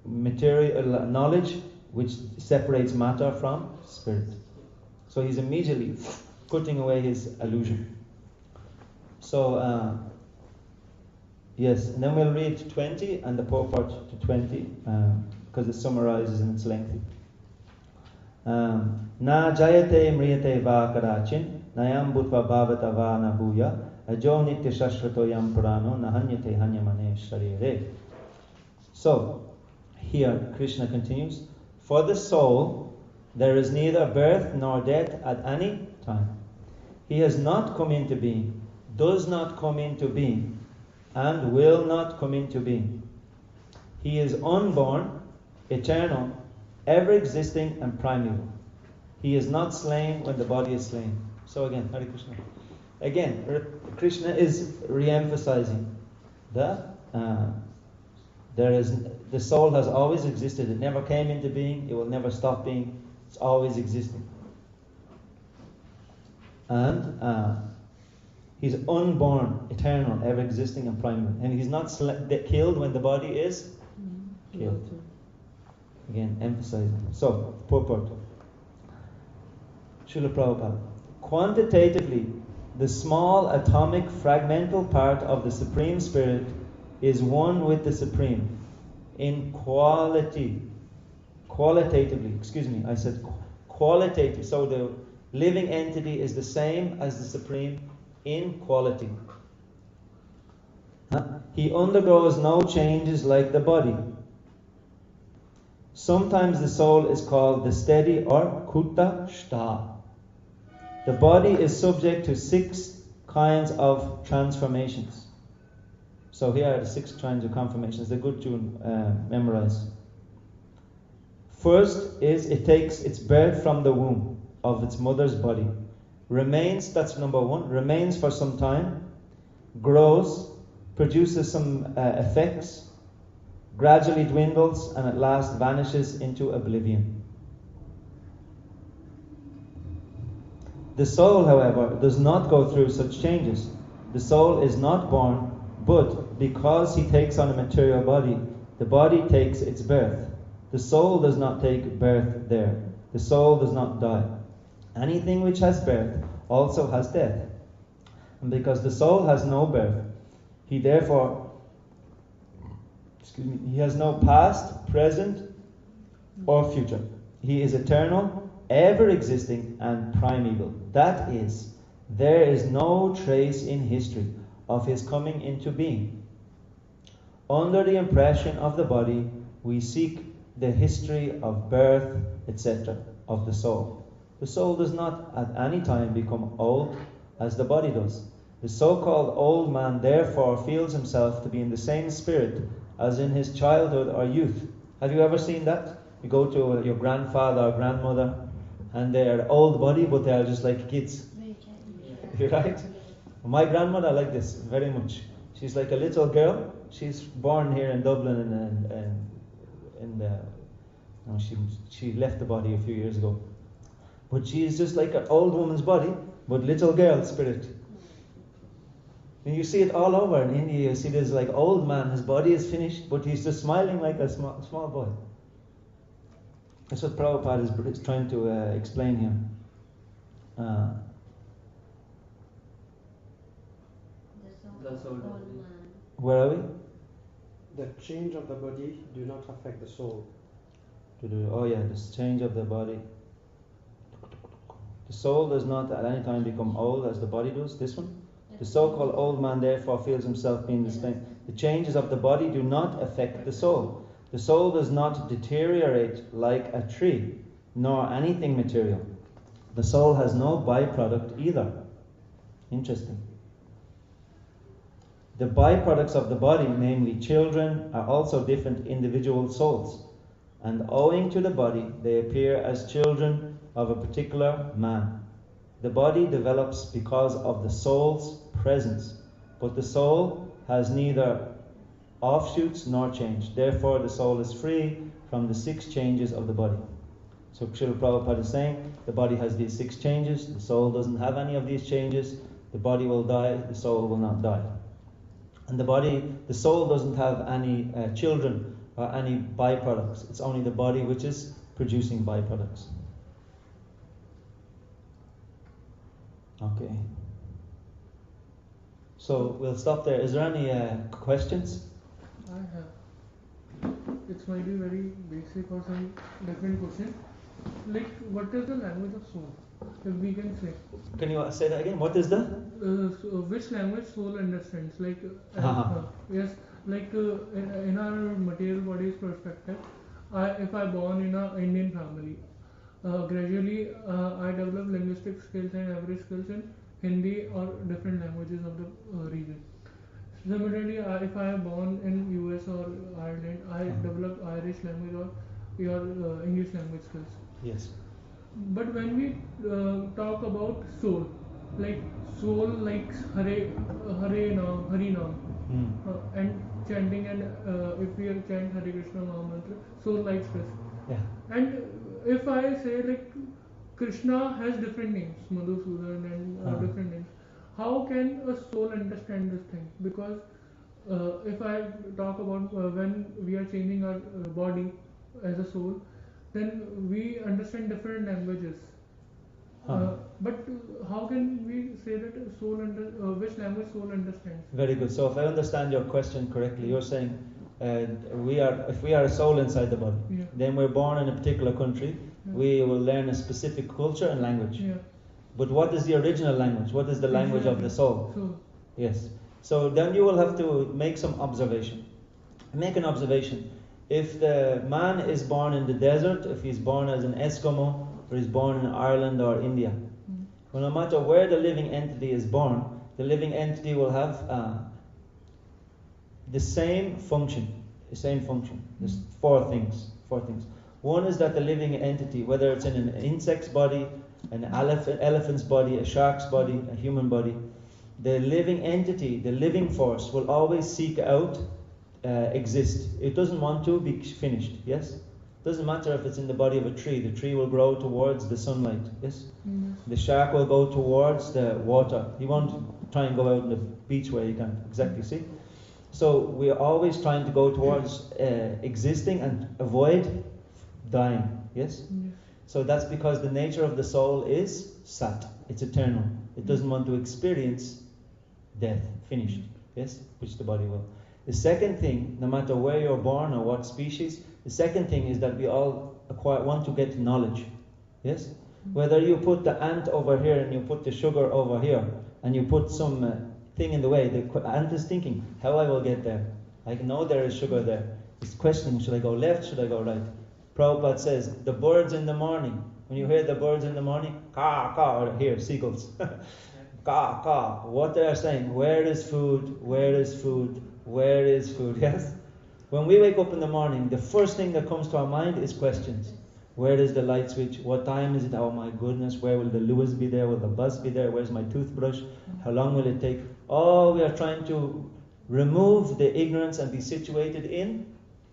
material knowledge, which separates matter from spirit. So he's immediately putting away his illusion. So, yes, and then we'll read 20 and the purport to 20, because it summarizes and it's lengthy. Na jayate mriyate va karachin, nayam bhutva bhavata va nabuya, ajo nitya shashrato yam purano, nahanyate hanyamane sharire. So, here Krishna continues, for the soul there is neither birth nor death at any time. He has not come into being, does not come into being, and will not come into being. He is unborn, eternal, ever existing and primeval. He is not slain when the body is slain. So again, Hare Krishna. Again, Krishna is re-emphasizing the soul has always existed. It never came into being. It will never stop being. It's always existing. And he's unborn, eternal, ever existing, and primal. And he's not killed when the body is killed. Again, emphasizing. So, purport. Srila Prabhupada. Quantitatively, the small atomic fragmental part of the Supreme Spirit is one with the Supreme, in qualitatively, excuse me, I said qualitative. So the living entity is the same as the Supreme in quality. He undergoes no changes like the body. Sometimes the soul is called the steady or kutta shta. The body is subject to 6 kinds of transformations. So here are the 6 kinds of conformations. They're good to memorize. First is it takes its birth from the womb of its mother's body. Remains, that's number 1, remains for some time, grows, produces some effects, gradually dwindles, and at last vanishes into oblivion. The soul, however, does not go through such changes. The soul is not born, but because he takes on a material body, the body takes its birth. The soul does not take birth there. The soul does not die. Anything which has birth also has death. And because the soul has no birth, he therefore, he has no past, present, or future. He is eternal, ever existing, and primeval. That is, there is no trace in history of his coming into being. Under the impression of the body, we seek the history of birth, etc., of the soul. The soul does not at any time become old as the body does. The so-called old man therefore feels himself to be in the same spirit as in his childhood or youth. Have you ever seen that? You go to your grandfather or grandmother and they're old body but they are just like kids. Right? My grandmother like this very much. She's like a little girl. She's born here in Dublin she left the body a few years ago. But she is just like an old woman's body, but little girl spirit. And you see it all over in India. You see this like old man, his body is finished, but he's just smiling like a small boy. That's what Prabhupada is trying to explain here. The soul. Where are we? The change of the body do not affect the soul. Oh yeah, this change of the body. The soul does not at any time become old as the body does. This one? The so-called old man therefore feels himself being the same. The changes of the body do not affect the soul. The soul does not deteriorate like a tree, nor anything material. The soul has no byproduct either. Interesting. The byproducts of the body, namely children, are also different individual souls. And owing to the body, they appear as children of a particular man. The body develops because of the soul's presence, but the soul has neither offshoots nor change. Therefore, the soul is free from the 6 changes of the body. So Srila Prabhupada is saying, the body has these 6 changes, the soul doesn't have any of these changes, the body will die, the soul will not die. And the soul doesn't have any children or any byproducts. It's only the body which is producing byproducts. Okay. So we'll stop there. Is there any questions? I have. It might be very basic or some different question. Like, what is the language of soul? If we can say. Can you say that again? What is the? So which language soul understands? Like, yes, like in our material body's perspective, if I born in an Indian family, gradually I develop linguistic skills and average skills in Hindi or different languages of the region. Similarly, if I am born in US or Ireland, I develop Irish language or your English language skills. Yes. But when we talk about soul, like soul likes Hari Naam, and chanting, and if we chant Hare Krishna Maha Mantra, soul likes this. Yeah. And if I say like Krishna has different names, Madhusudan and different names, how can a soul understand this thing? Because if I talk about when we are changing our body as a soul, then we understand different languages. But how can we say that which language soul understands? Very good. So if I understand your question correctly, you're saying if we are a soul inside the body, Yeah. then we're born in a particular country. Yeah. We will learn a specific culture and language. Yeah. But what is the original language? What is the language of the soul? So, Yes. So then you will have to make some observation. Make an observation. If the man is born in the desert, if he's born as an Eskimo, or he's born in Ireland or India, well, no matter where the living entity is born, the living entity will have the same function. The same function. There's four things. One is that the living entity, whether it's in an insect's body, an elephant's body, a shark's body, a human body, the living entity, the living force, will always seek out exist. It doesn't want to be finished. Yes? Doesn't matter if it's in the body of a tree. The tree will grow towards the sunlight. Yes? The shark will go towards the water. He won't try and go out on the beach where he can't exactly see. So we are always trying to go towards existing and avoid dying. Yes? So that's because the nature of the soul is sat. It's eternal. It doesn't want to experience death, finished. Yes? Which the body will. The second thing, no matter where you're born or what species, the second thing is that we all want to get knowledge. Yes? Whether you put the ant over here and you put the sugar over here and you put some thing in the way, the ant is thinking, how I will get there. I know there is sugar there. It's questioning, should I go left, should I go right? Prabhupada says, the birds in the morning, when you hear the birds in the morning, caw, caw, or here, seagulls, caw, caw, what they are saying, where is food, where is food, where is food, yes? When we wake up in the morning, the first thing that comes to our mind is questions. Where is the light switch? What time is it? Oh my goodness, where will the Lewis be there? Will the bus be there? Where's my toothbrush? How long will it take? Oh, we are trying to remove the ignorance and be situated in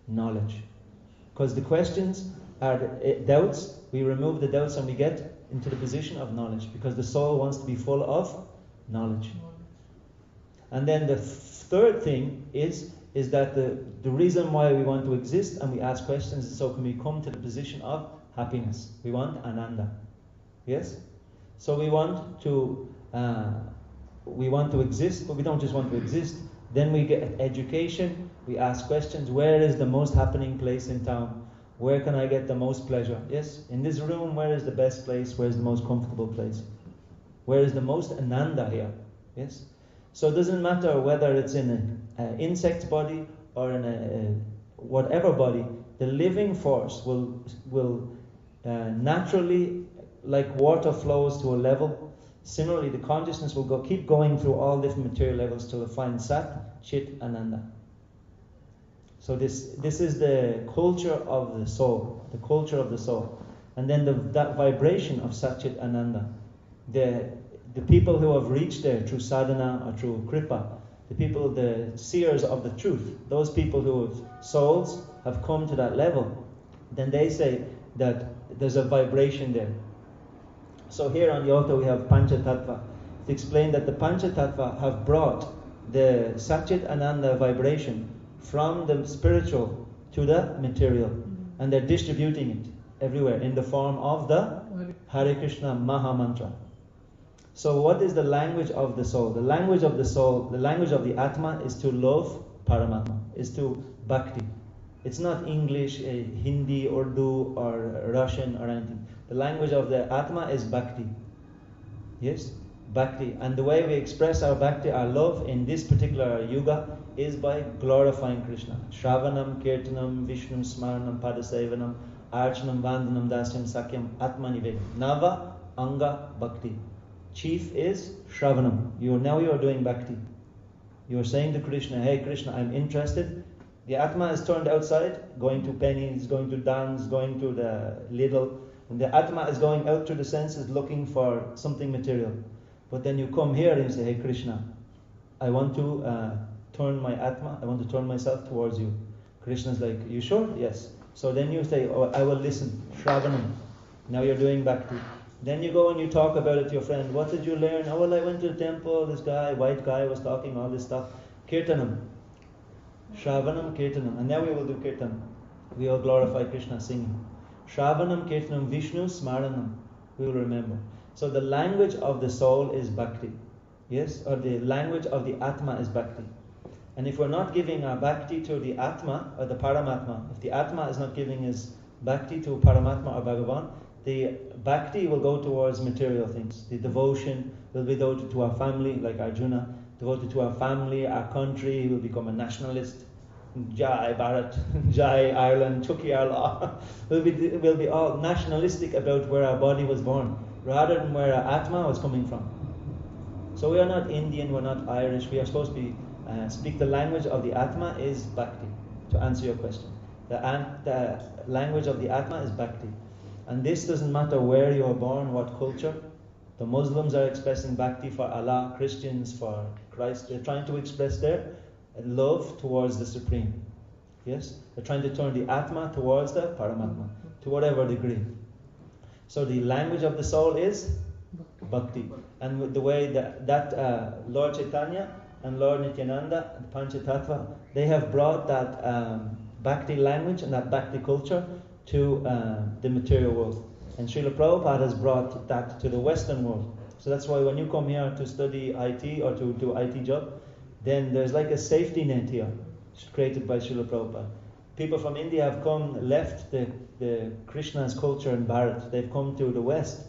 knowledge. Because the questions are doubts. We remove the doubts and we get into the position of knowledge. Because the soul wants to be full of knowledge. And then the third thing is that the reason why we want to exist and we ask questions is so can we come to the position of happiness. We want ananda. Yes? So we want to exist, but we don't just want to exist. Then we get education, we ask questions. Where is the most happening place in town? Where can I get the most pleasure? Yes? In this room, where is the best place? Where is the most comfortable place? Where is the most ananda here? Yes? So it doesn't matter whether it's in an insect body or in a whatever body, the living force will naturally, like water flows to a level, similarly the consciousness will keep going through all different material levels till it finds Sat, Chit, Ananda. So this is the culture of the soul, the culture of the soul. And then that vibration of Sat, Chit, Ananda, the people who have reached there through sadhana or through kripa, the seers of the truth, those people whose souls have come to that level, then they say that there's a vibration there. So here on the altar we have Panchatattva. To explain that the Panchatattva have brought the Satchit Ananda vibration from the spiritual to the material, and they're distributing it everywhere in the form of the Hare Krishna Maha Mantra. So what is the language of the soul? The language of the soul, the language of the Atma is to love Paramatma, is to bhakti. It's not English, Hindi, Urdu or Russian or anything. The language of the Atma is bhakti. Yes? Bhakti. And the way we express our bhakti, our love in this particular yuga is by glorifying Krishna. Shravanam, Kirtanam, Vishnum, Smaranam, Padasevanam, Archanam, Vandanam, Dasyam, Sakyam, Atmanivedam. Nava, Anga, Bhakti. Chief is Shravanam. You are doing bhakti. You are saying to Krishna, hey Krishna, I'm interested. The Atma is turned outside, going to pennies, going to dance, going to the Lidl. And the Atma is going out through the senses looking for something material. But then you come here and you say, hey Krishna, I want to turn my Atma, I want to turn myself towards you. Krishna's like, you sure? Yes. So then you say, oh, I will listen. Shravanam. Now you're doing bhakti. Then you go and you talk about it to your friend. What did you learn? Oh, well, I went to the temple. This guy, white guy, was talking all this stuff. Kirtanam. Shravanam, Kirtanam. And now we will do Kirtan. We will glorify Krishna singing. Shravanam, Kirtanam, Vishnu, Smaranam. We will remember. So the language of the soul is bhakti. Yes? Or the language of the Atma is bhakti. And if we're not giving our bhakti to the Atma or the Paramatma, if the Atma is not giving his bhakti to Paramatma or Bhagavan, the bhakti will go towards material things. The devotion will be devoted to our family, like Arjuna, devoted to our family, our country. He will become a nationalist. Jai Bharat, Jai Ireland, Chucky our law. We'll be all nationalistic about where our body was born, rather than where our Atma was coming from. So we are not Indian, we're not Irish. We are supposed to be speak the language of the Atma is Bhakti. To answer your question, the language of the Atma is Bhakti, and this doesn't matter where you are born, what culture. The Muslims are expressing Bhakti for Allah, Christians for Christ. They're trying to express their love towards the Supreme. Yes? They're trying to turn the Atma towards the Paramatma, to whatever degree. So the language of the soul is Bhakti. And with the way that Lord Chaitanya and Lord Nityananda and Panchatattva, they have brought that Bhakti language and that Bhakti culture to the material world. And Srila Prabhupada has brought that to the Western world. So that's why when you come here to study IT or to do IT job, then there's like a safety net here created by Srila Prabhupada. People from India have left the Krishna's culture in Bharat. They've come to the West.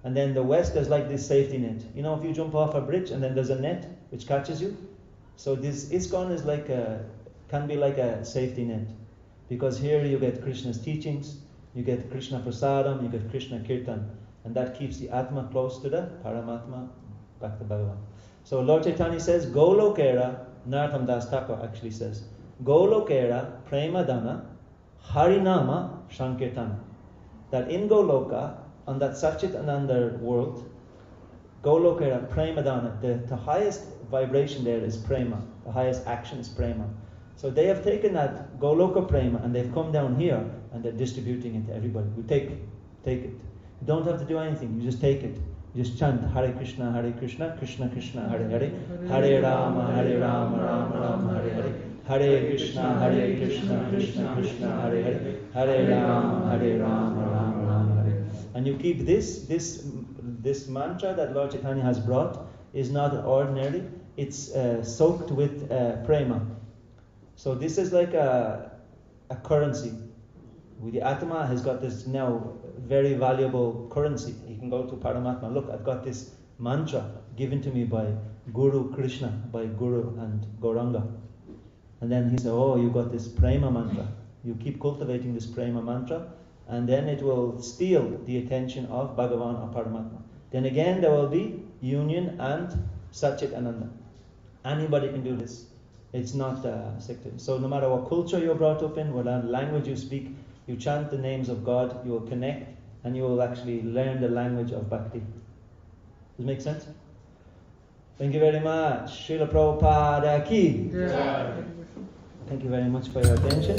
And then the West, there's like this safety net. You know, if you jump off a bridge and then there's a net which catches you. So this ISKCON is can be like a safety net. Because here you get Krishna's teachings, you get Krishna Prasadam, you get Krishna Kirtan. And that keeps the Atma close to the Paramatma, back to Bhagavan. So Lord Chaitanya says, Golokera, Narottam Das Thakur actually says, Golokera Premadana Harinama Sankirtana. That in Goloka, on that Satchit Ananda world, Golokera Premadana, the highest vibration there is Prema. The highest action is Prema. So they have taken that Goloka Prema and they've come down here and they're distributing it to everybody. We take it. You don't have to do anything, you just take it. You just chant Hare Krishna, Krishna Krishna, Hare Hare, Hare Rama, Rama Rama, Hare Hare, Hare Krishna, Krishna Krishna, Hare Hare, Hare Rama, Rama Hare. And you keep this mantra that Lord Chaitanya has brought is not ordinary. It's soaked with prema. So this is like a currency. The Atma has got this now very valuable currency. You can go to Paramatma. Look, I've got this mantra given to me by Guru Krishna, by Guru and Gauranga. And then he said, oh, you got this prema mantra. You keep cultivating this prema mantra, and then it will steal the attention of Bhagavan or Paramatma. Then again there will be union and Satchit Ananda. Anybody can do this. It's not sectarian. So no matter what culture you're brought up in, what language you speak, you chant the names of God, you will connect, and you will actually learn the language of Bhakti. Does it make sense? Thank you very much. Srila Prabhupada ki. Yeah. Thank you very much for your attention.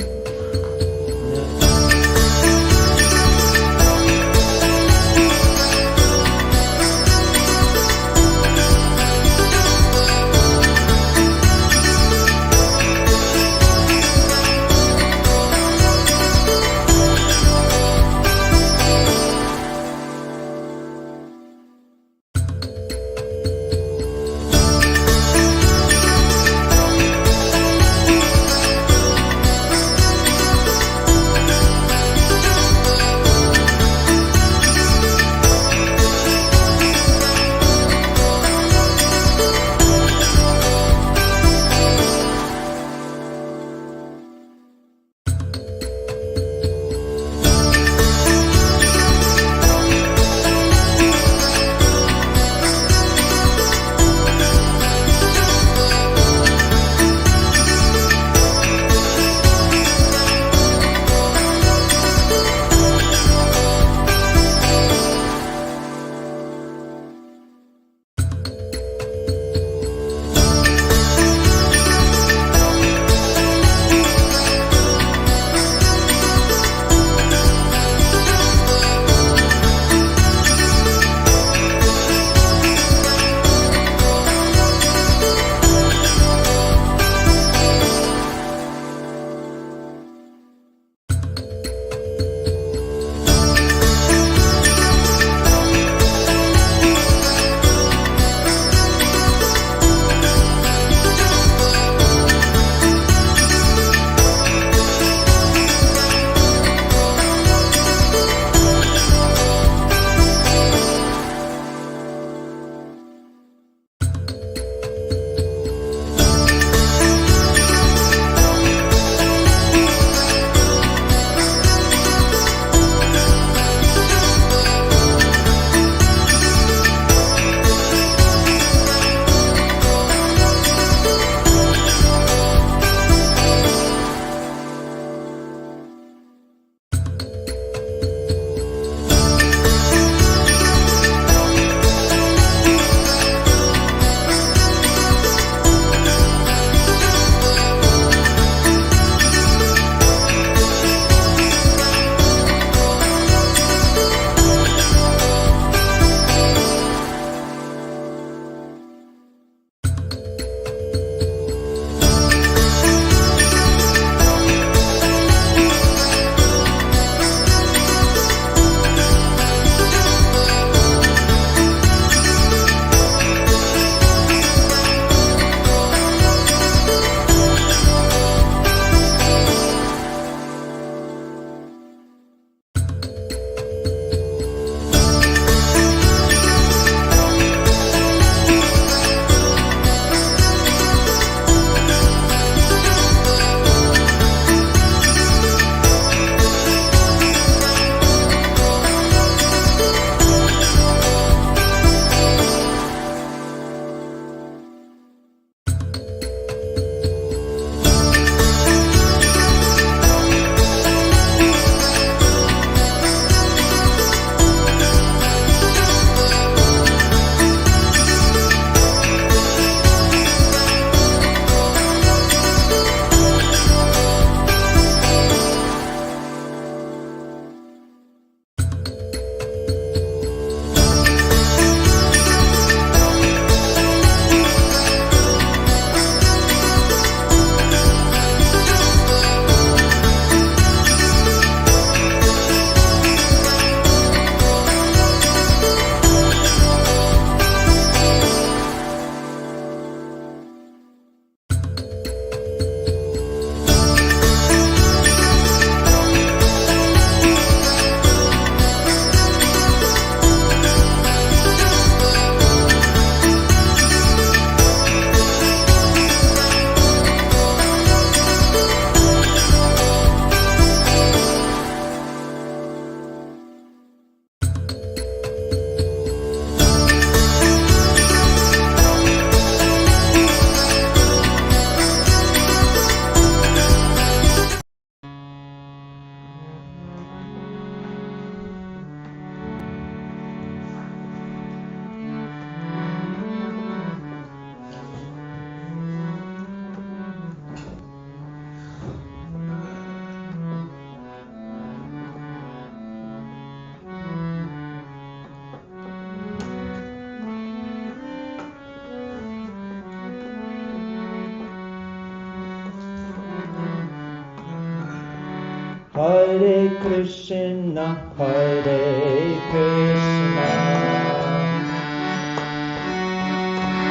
Hare Krishna, Hare Krishna,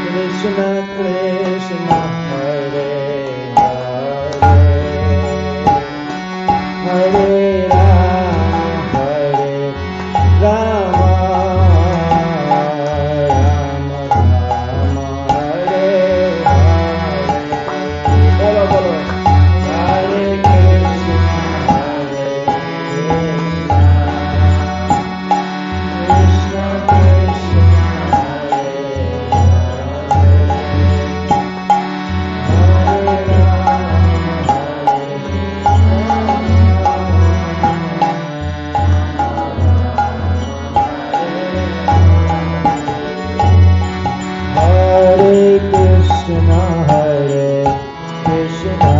Krishna Krishna, Hare Hare, Hare Rama, Rama Rama, Hare Hare. Bolo, bolo. Hare Krishna, Hare Krishna,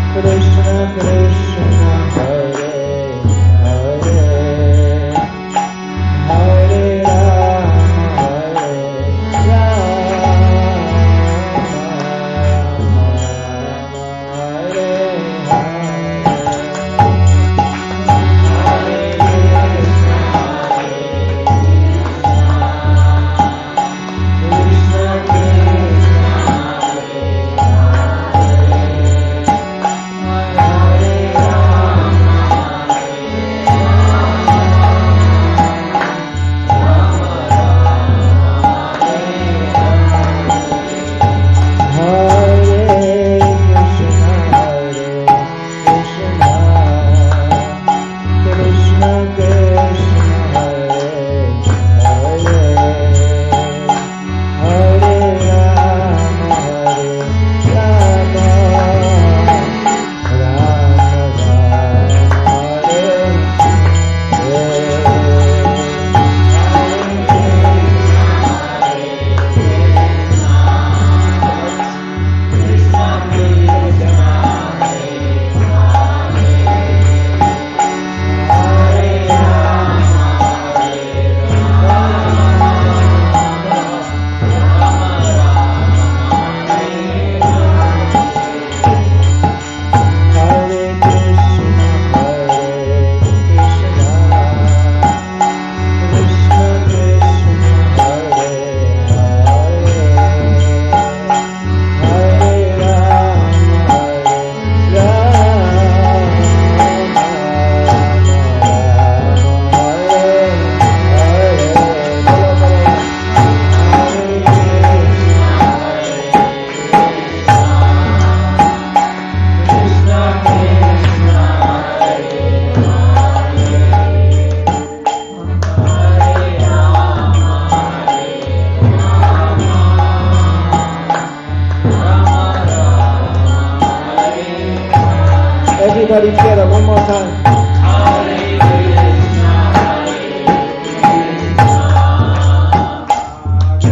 Krishna Krishna, Hare Everybody together, one more time. Hare Krishna, Hare Krishna,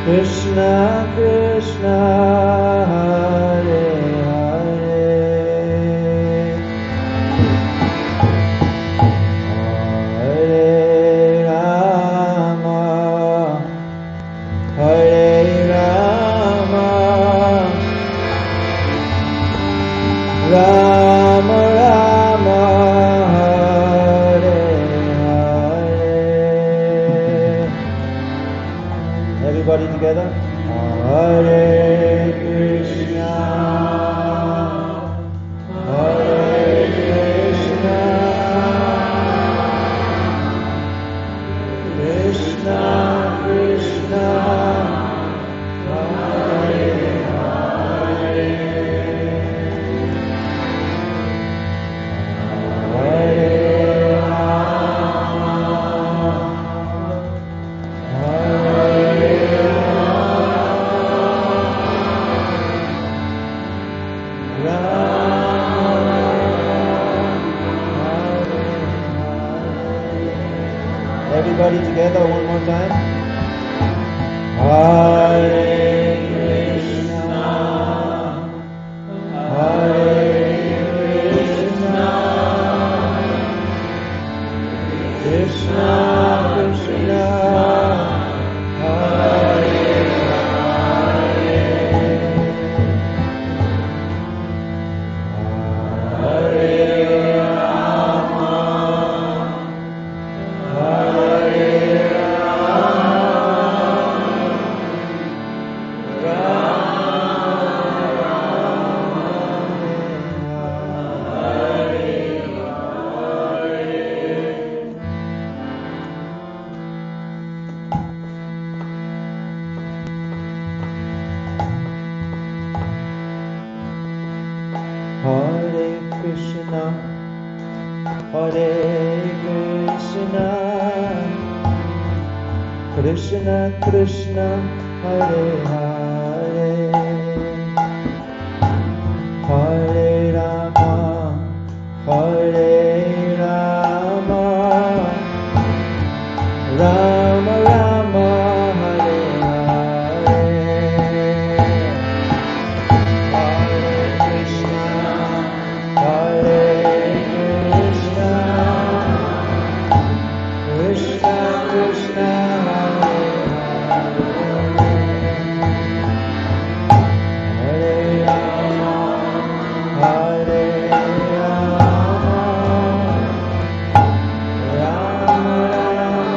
Krishna Krishna Hare Hare Hare Rama Hare Rama Rama Rama Hare Hare. Everybody together. Hare Krishna, Hare Krishna, Krishna Krishna, Hare Hare, Hare Everybody together one more time. Hare Krishna, Hare Krishna, Krishna Krishna, Hare Hare, Hare Rama, Hare Krishna, Hare Krishna, Krishna Krishna, Hare Hare, Hare Rama, Hare Rama, Rama Rama, Hare Hare, Hare Krishna, Hare Krishna, Krishna Krishna, Hare Rama, Hare Rama, Rama Rama,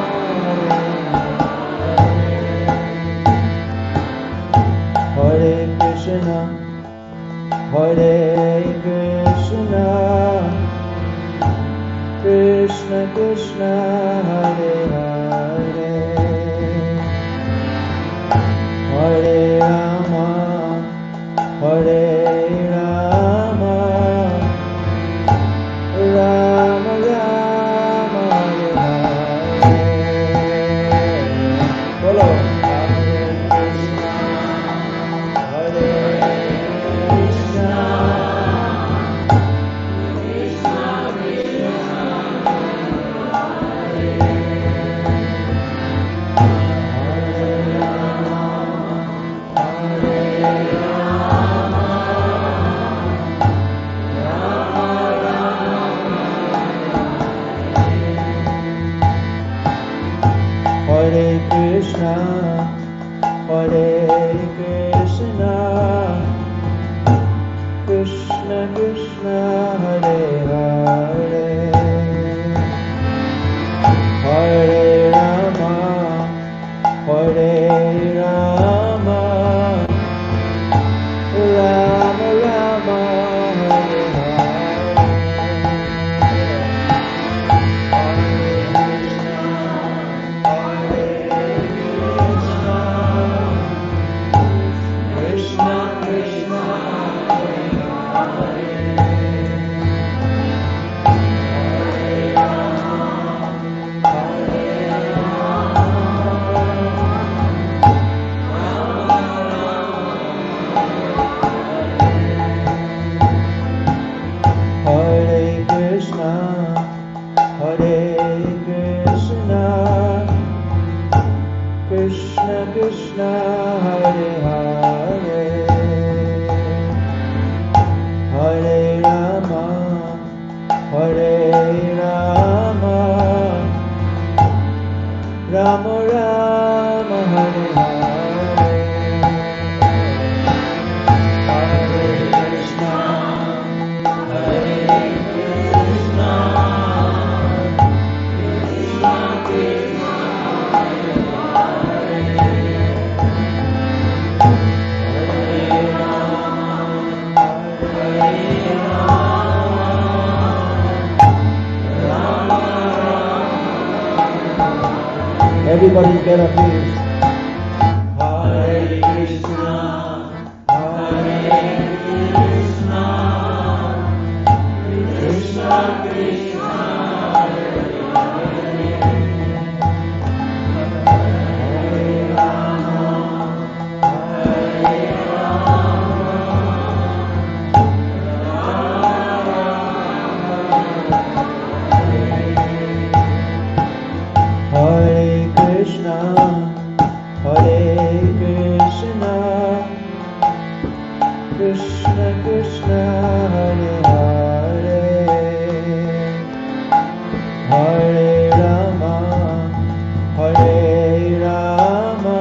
Hare Krishna, Hare Krishna, Krishna Krishna, Hare Hare, Hare Rama, Hare Rama, Rama Rama, Hare Hare. Follow. Hare Krishna, Hare Krishna, Krishna Krishna, Hare Rama, Hare Rama, Rama Rama, Hare Krishna, Hare Krishna, Krishna Krishna, Hare Hare, Hare Rama, Hare Rama, Everybody get up, please. Hare Krishna, Hare Krishna, Krishna Krishna, Hare Hare, Hare Rama, Hare Rama, Hare Krishna, Hare Krishna, Krishna Krishna, Hare Hare, Hare Rama, Hare Rama,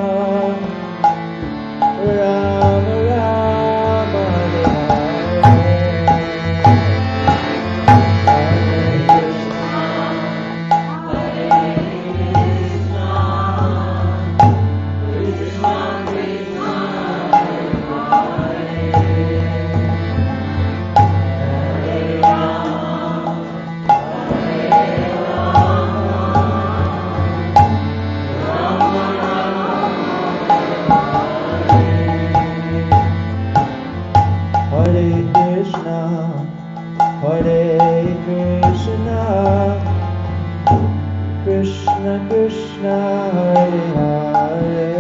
Rama Rama, Hare Krishna Krishna, Hare Hare,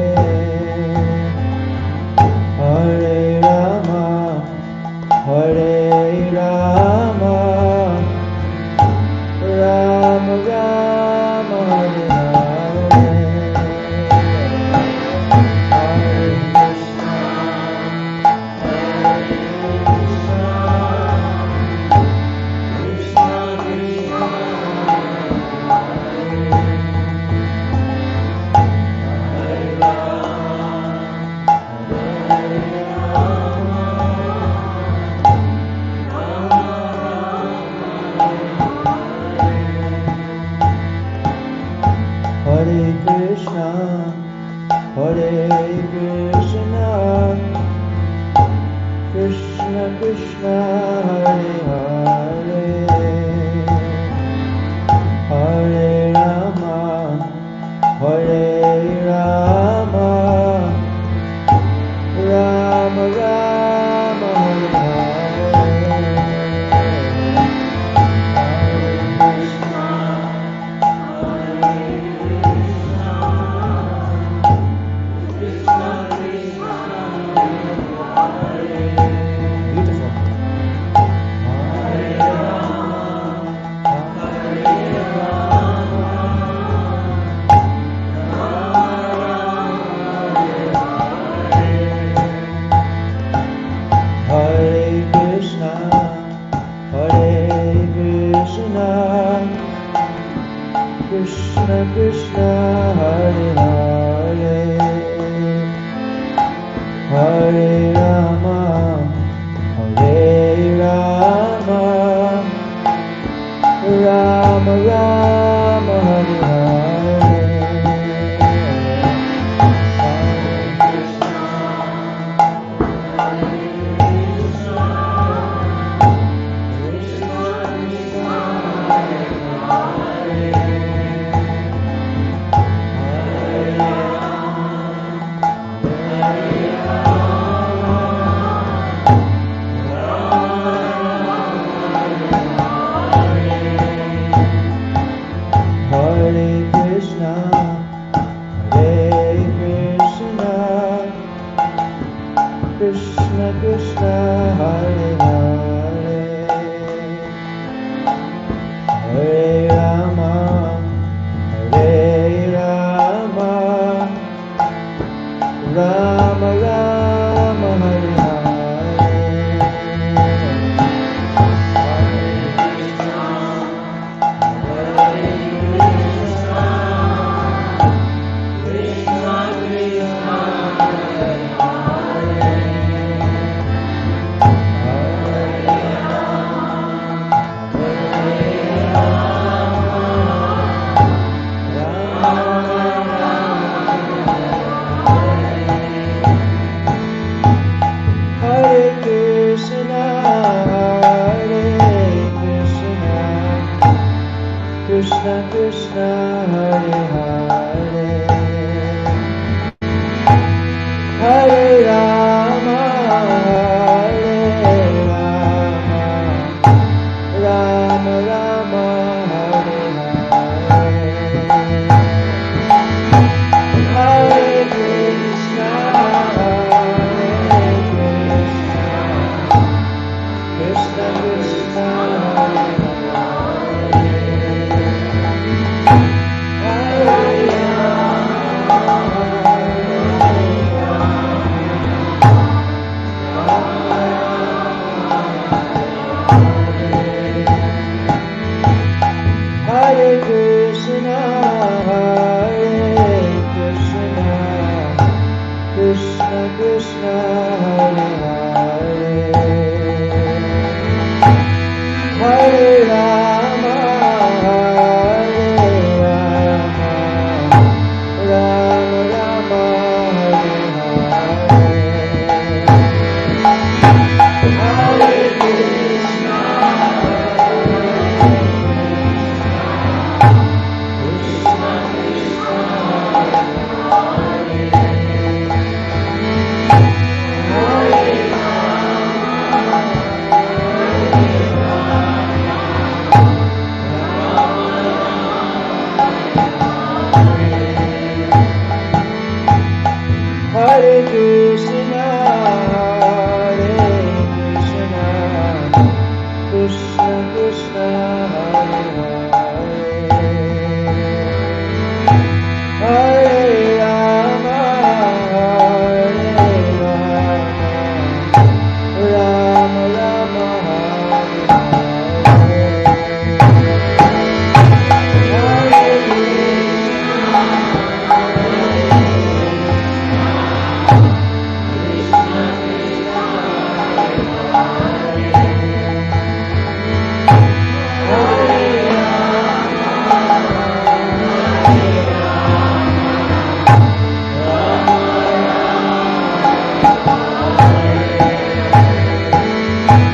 Hare Rama, Hare Rama, Rama Rama, Hare Hare, Hare Krishna, Hare Krishna, Krishna Krishna, Hare Krishna, Hare Krishna, Krishna Krishna, Hare Hare, Hare Rama, Hare Rama, Rama Rama, Hare Hare, Hare Krishna, beautiful. Hare Rama, Hare Rama, Hare Krishna, Hare Krishna, Krishna Krishna, Hare Hare, Hare Rama, Hare Rama, Rama Rama, Hare Hare, Hare Krishna, Hare Krishna, Krishna Krishna, Hare Hare, Hare Rama, Hare Rama, Hare Krishna, Hare Krishna, Krishna Krishna, Hare Hare, Hare Rama, Hare Rama, Rama Rama, Hare Hare, Hare Krishna, Hare Krishna, Krishna Krishna, Hare Hare, Hare Rama, Hare Rama, Rama Rama, Hare Krishna, Hare Krishna, Krishna Krishna, Hare Hare, Hare Rama, Rama Rama, Hare Hare, Hare Krishna, Krishna Krishna, Hare Hare Krishna, Hare Krishna, Krishna Krishna, Hare Hare, Hare Rama, Rama Rama, Hare Hare, Hare Krishna, Hare Krishna, Hare Krishna, Krishna Krishna, Hare Hare, Hare Rama, Rama Rama,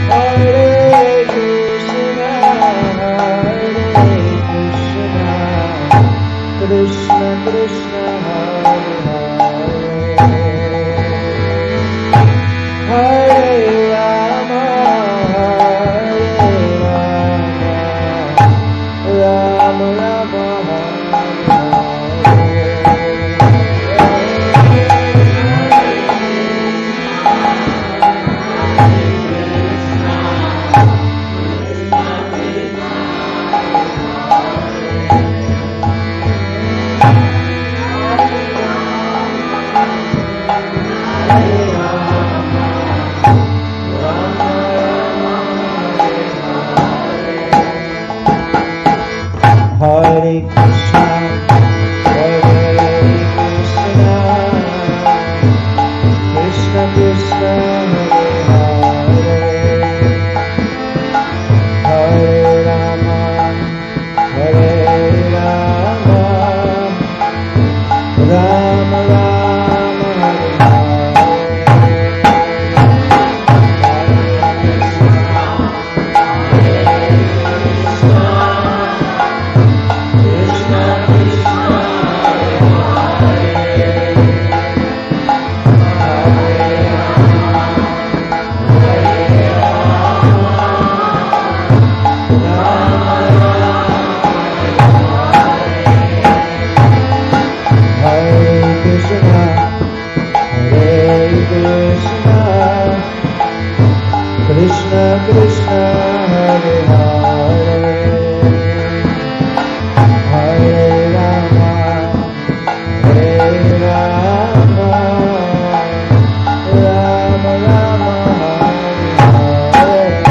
Hare Hare, Hare Krishna, Hare Krishna, Krishna Krishna, Hare Hare, Hare Rama, Rama Rama, Hare Krishna, Hare Krishna, Krishna Krishna, Hare Hare, Hare Rama, Rama Rama, Hare Krishna, Hare Krishna, Krishna Krishna, Hare Hare, Hare Rama, Rama Rama, Hare Hare.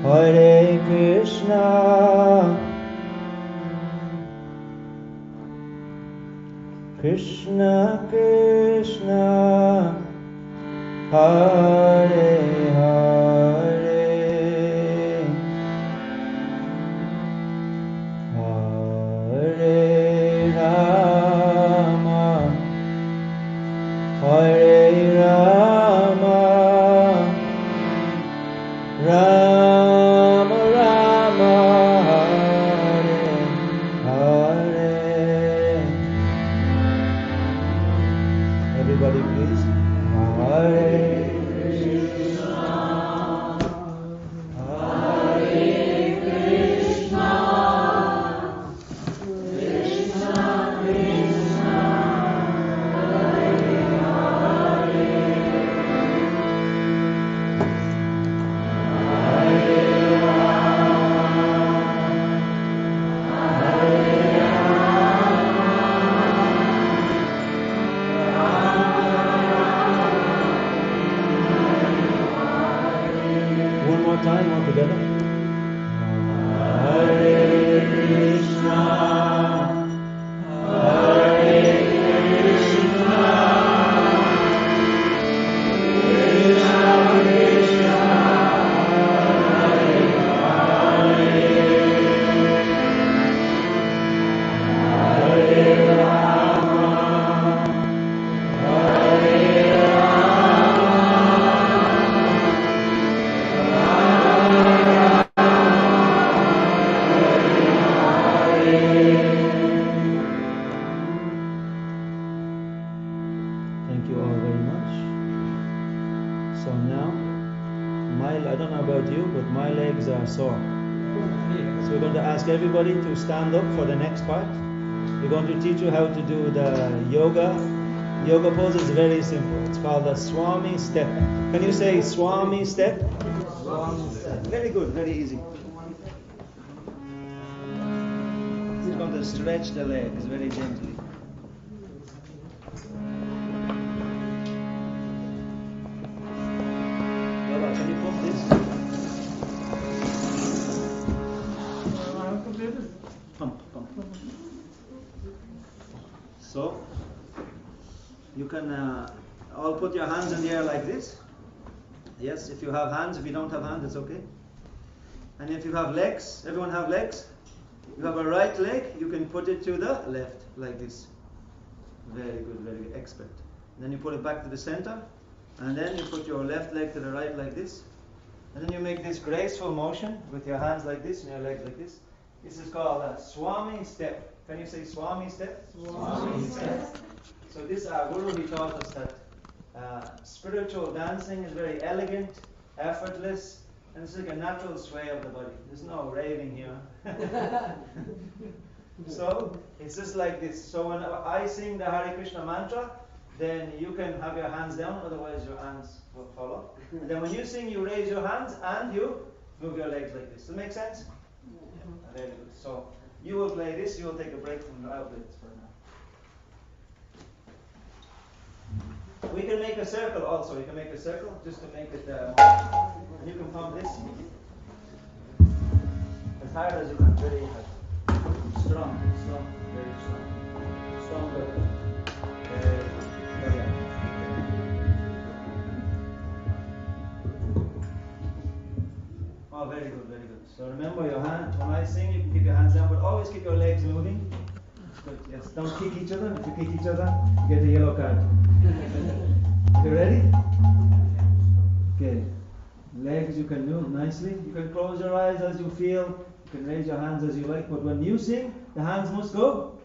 Hare Krishna, Krishna Krishna, Hare Hare, Hare Rama, Hare Rama, Rama Rama, Hare Hare. Everybody please. Hare Krishna, Hare Krishna, Krishna Krishna, Hare Hare, Hare one more time, all together. Hare Krishna, Hare Krishna, Krishna Krishna, Hare Hare, Hare Rama, Hare Thank you all very much. So now, I don't know about you, but my legs are sore. So we're going to ask everybody to stand up for the next part. We're going to teach you how to do the yoga. Yoga pose is very simple. It's called the Swami step. Can you say Swami step? Swami step. Very good, very easy. It's going to stretch the legs very gently. Yoga, can you pump this? I have to play this. Pump. So, you can all put your hands in the air like this. Yes, if you have hands. If you don't have hands, it's okay. And if you have legs, everyone have legs? You have a right leg, you can put it to the left, like this. Very good, expert. Then you put it back to the center, and then you put your left leg to the right like this. And then you make this graceful motion with your hands like this and your legs like this. This is called a Swami step. Can you say Swami step? Swami step. So this Guru, he taught us that spiritual dancing is very elegant, effortless, and it's like a natural sway of the body. There's no raving here. So it's just like this. So when I sing the Hare Krishna mantra, then you can have your hands down, otherwise your hands will fall off. And then when you sing, you raise your hands and you move your legs like this. Does that make sense? Very good. So you will play this, you will take a break from the outlets for now. We can make a circle also. We can make a circle just to make it more. And you can pump this as hard as you can, very hard. Strong, very strong. Stronger. Very hard. Oh, very good, very good. So remember your hand, when I sing, you can keep your hands down, but always keep your legs moving. Good, yes. Don't kick each other. If you kick each other, you get a yellow card. You ready? Okay. Legs you can move nicely. You can close your eyes as you feel. You can raise your hands as you like. But when you sing, the hands must go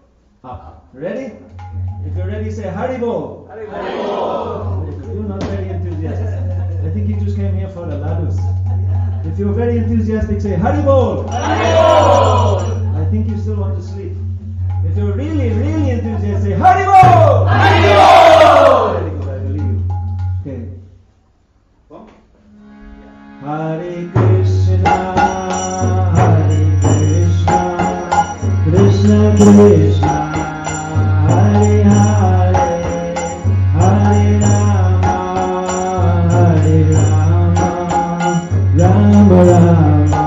up. Ready? If you're ready, say Haribol. Haribol. You're not very enthusiastic. I think you just came here for the ladus. If you're very enthusiastic, say Haribol. Haribol. I think you still want to sleep. If you're really enthusiastic, say Haribol. Haribol. Very good, I believe you. Okay. Well, Hare Krishna, Krishna Krishna, Hare Hare, Hare Rama, Rama Rama.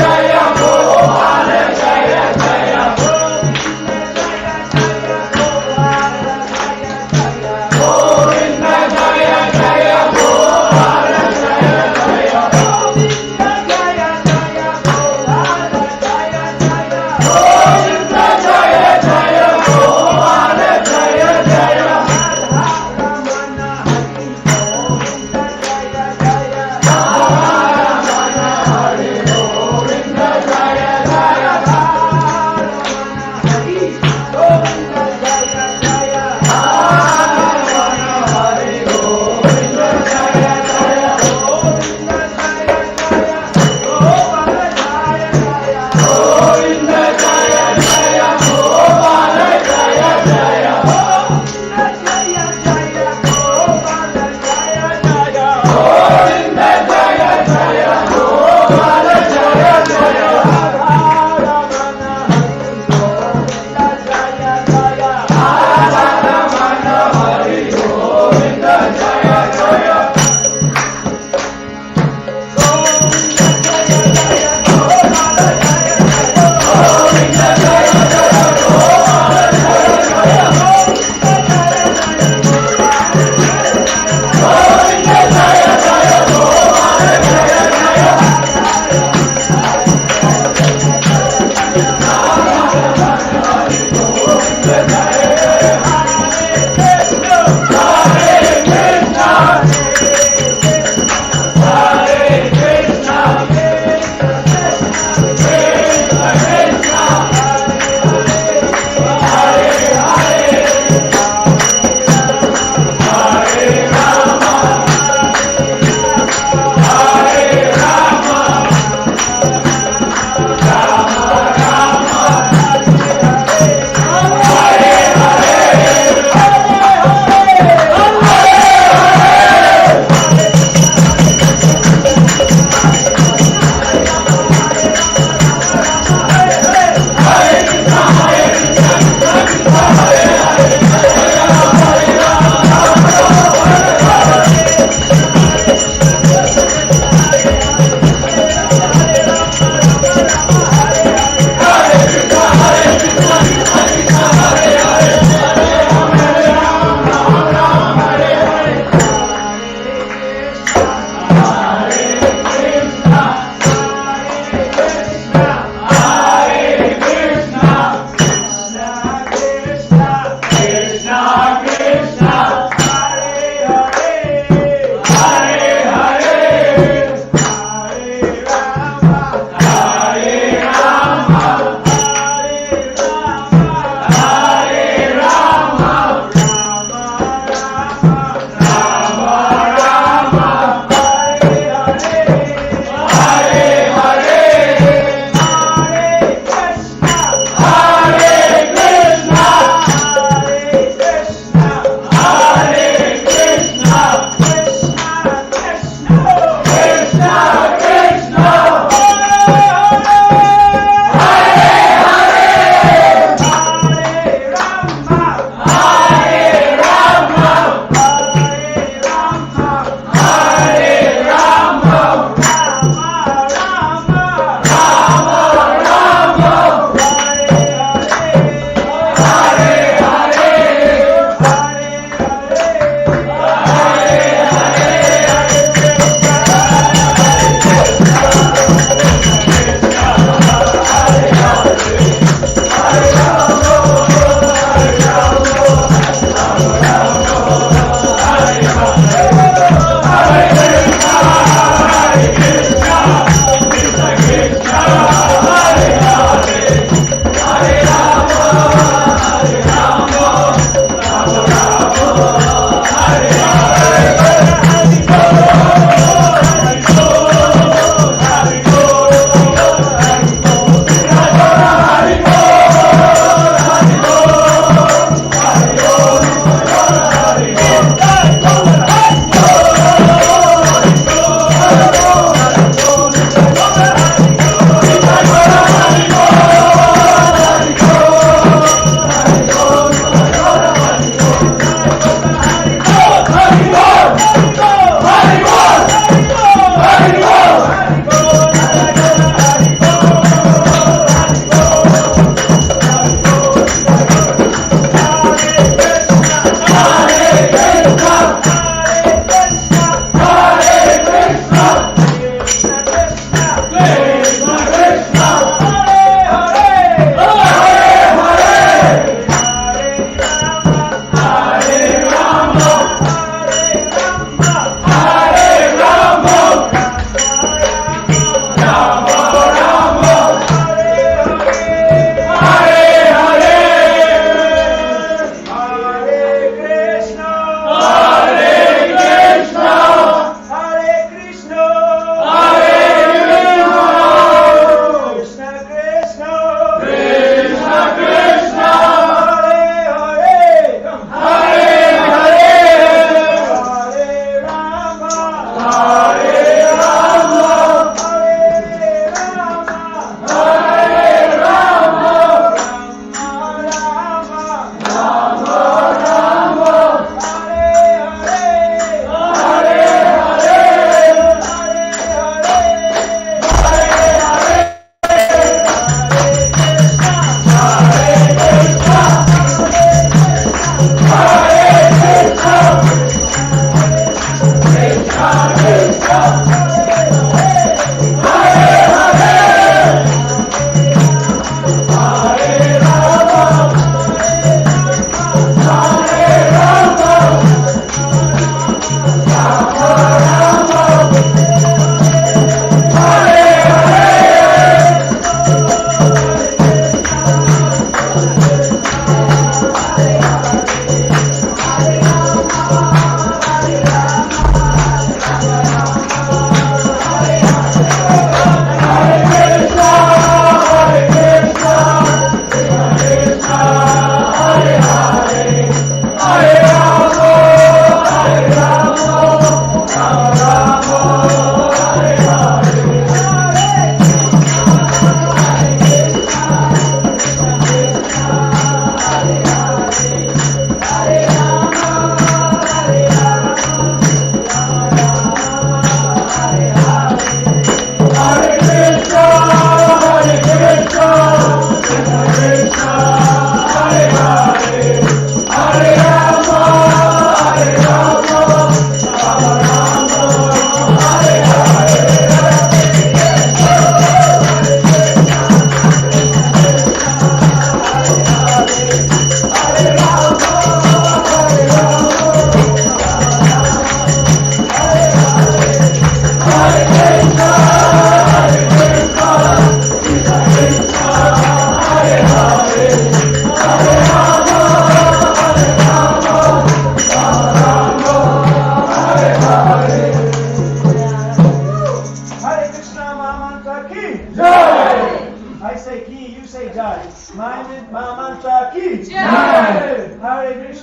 Jaya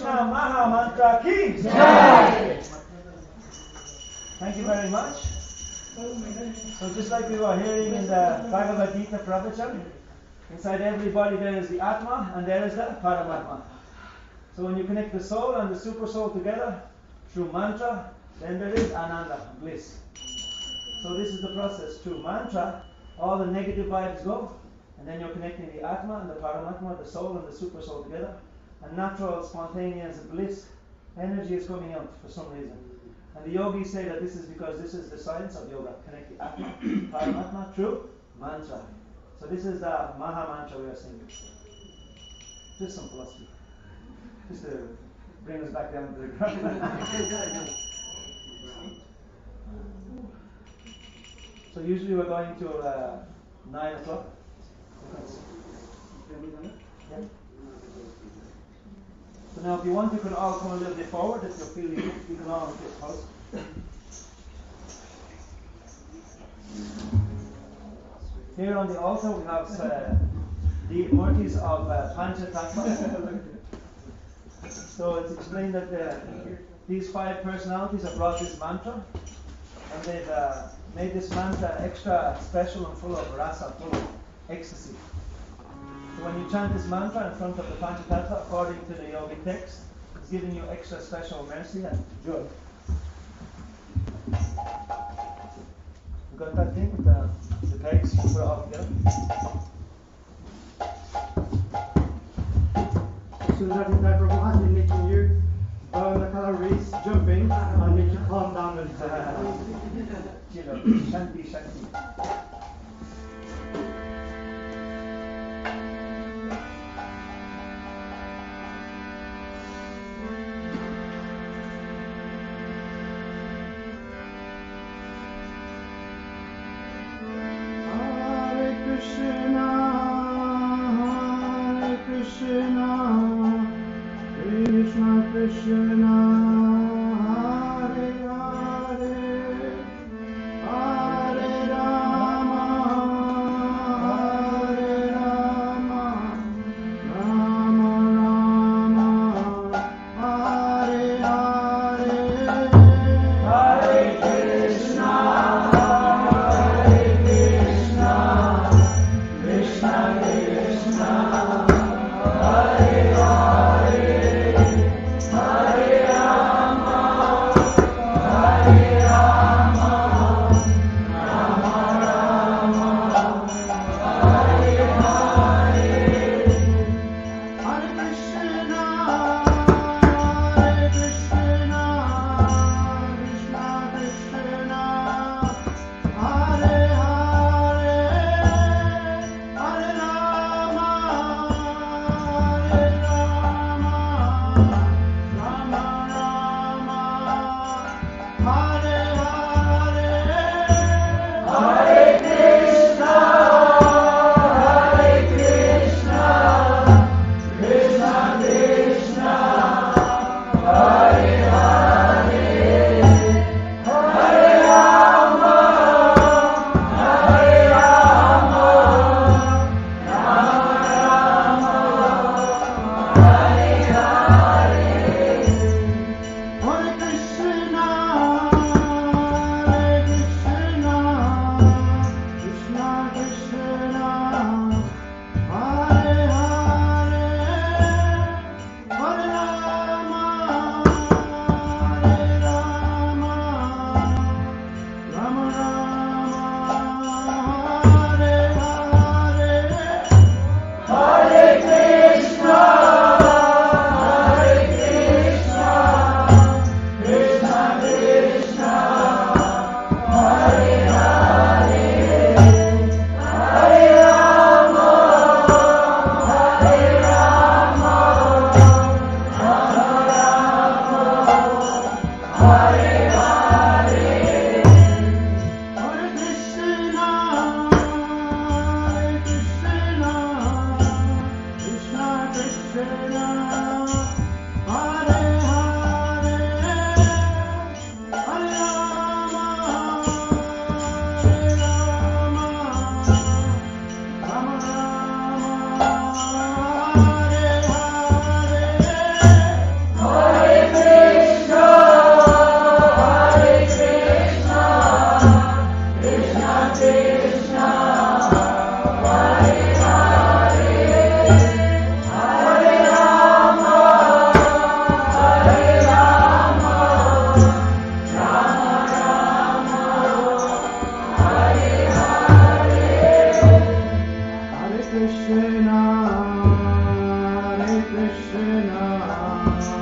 Krishna Maha Mantra ki Jai. Thank you very much. So just like we were hearing in the Bhagavad Gita Pravachan, inside everybody there is the Atma and there is the Paramatma. So when you connect the soul and the super soul together through mantra, then there is Ananda, bliss. So this is the process. Through mantra, all the negative vibes go, and then you're connecting the Atma and the Paramatma, the soul and the super soul together. And natural, spontaneous bliss energy is coming out for some reason. And the yogis say that this is because this is the science of yoga. Connect the Atma, Paramatma through mantra. So this is the Maha Mantra we are singing. Just some philosophy. Just to bring us back down to the ground. So usually we're going to 9 o'clock. Yeah. So now if you want, you can all come a little bit forward. If you're feeling it, you can all get close. Here on the altar we have the Murtis of Panchatattva. So it's explained that these 5 personalities have brought this mantra, and they've made this mantra extra special and full of rasa, full of ecstasy. So when you chant this mantra in front of the Panchatattva, according to the yogic text, it's giving you extra special mercy and joy. You got that thing with the pegs? You put it all together. So that is that Prabhupada is making you burn the calories, jumping, and make you calm down a little. Shanti, Shanti. Hare Hare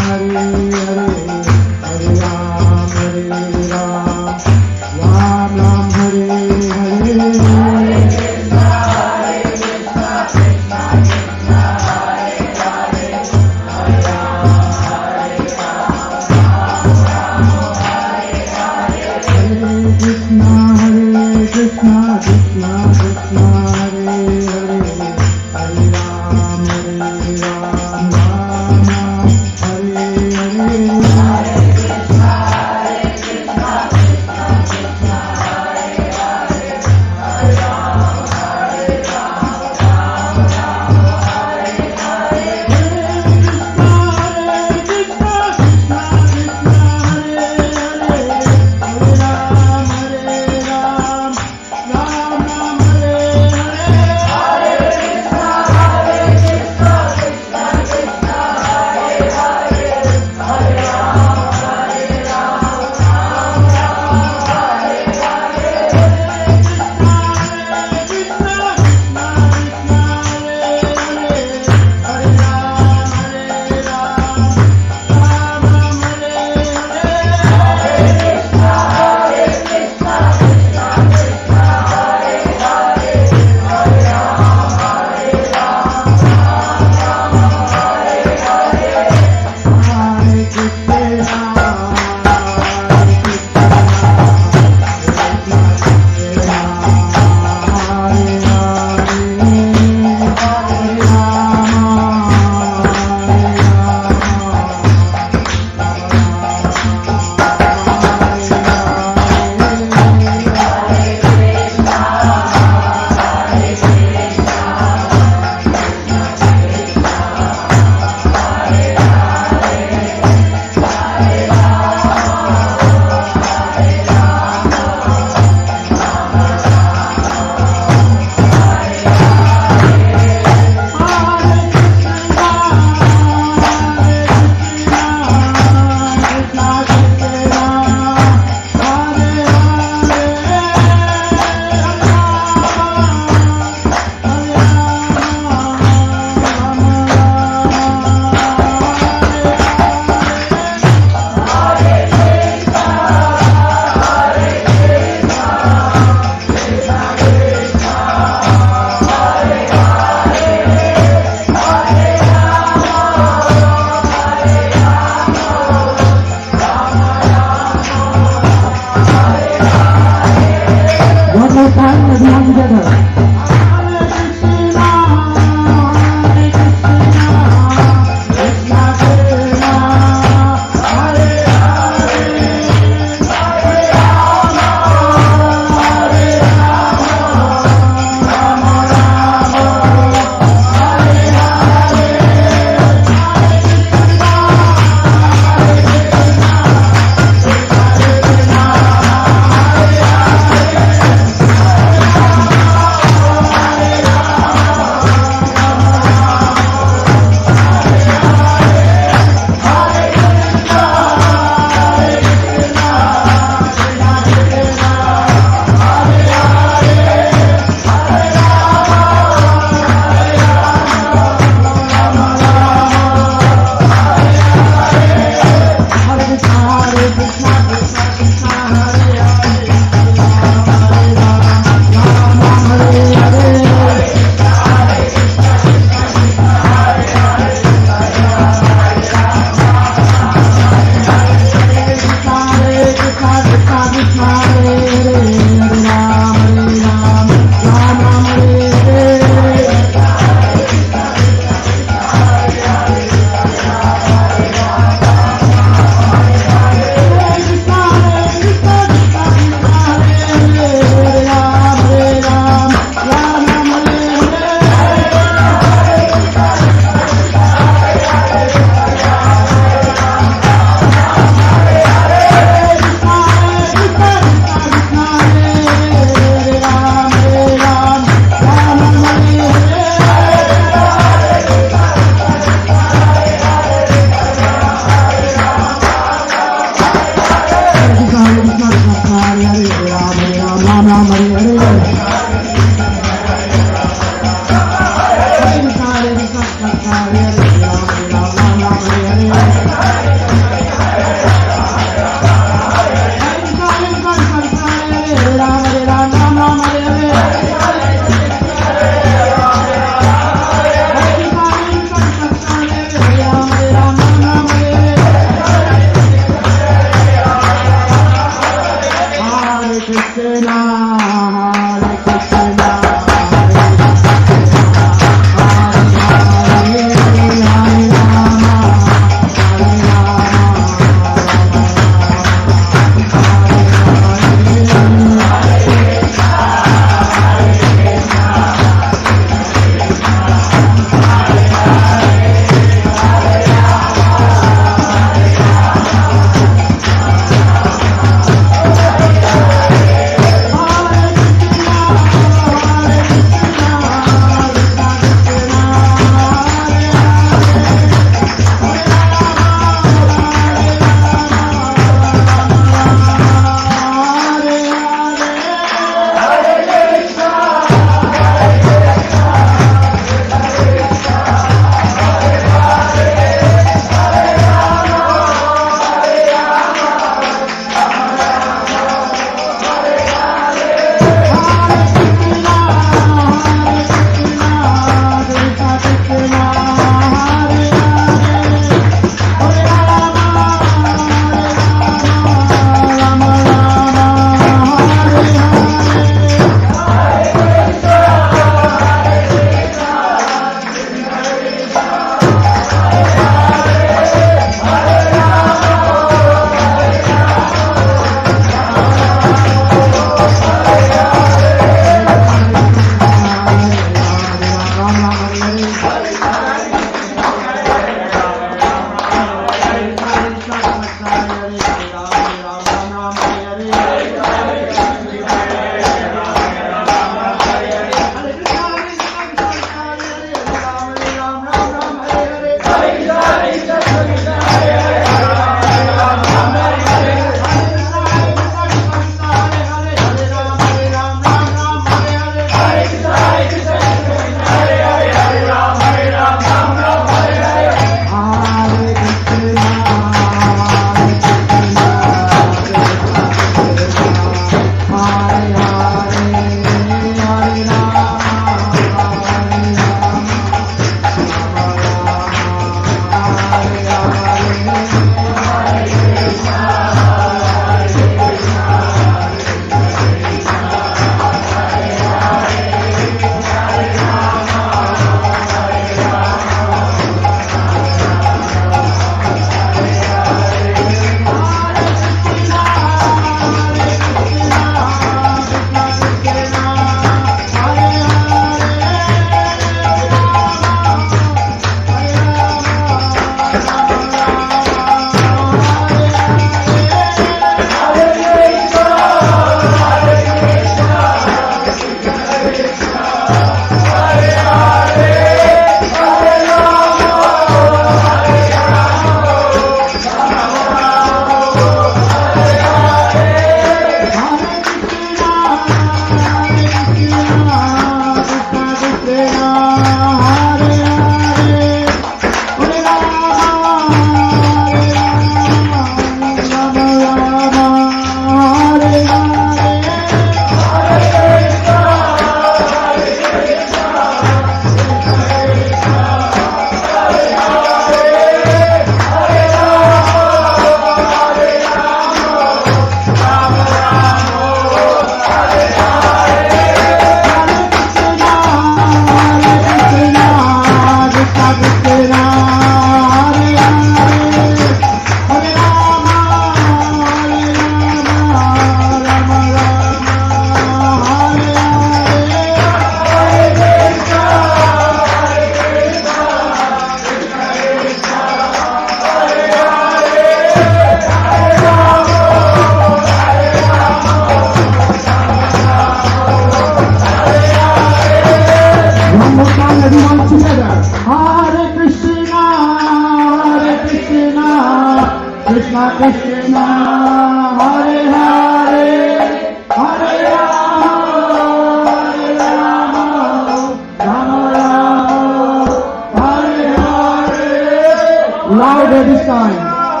Louder this time.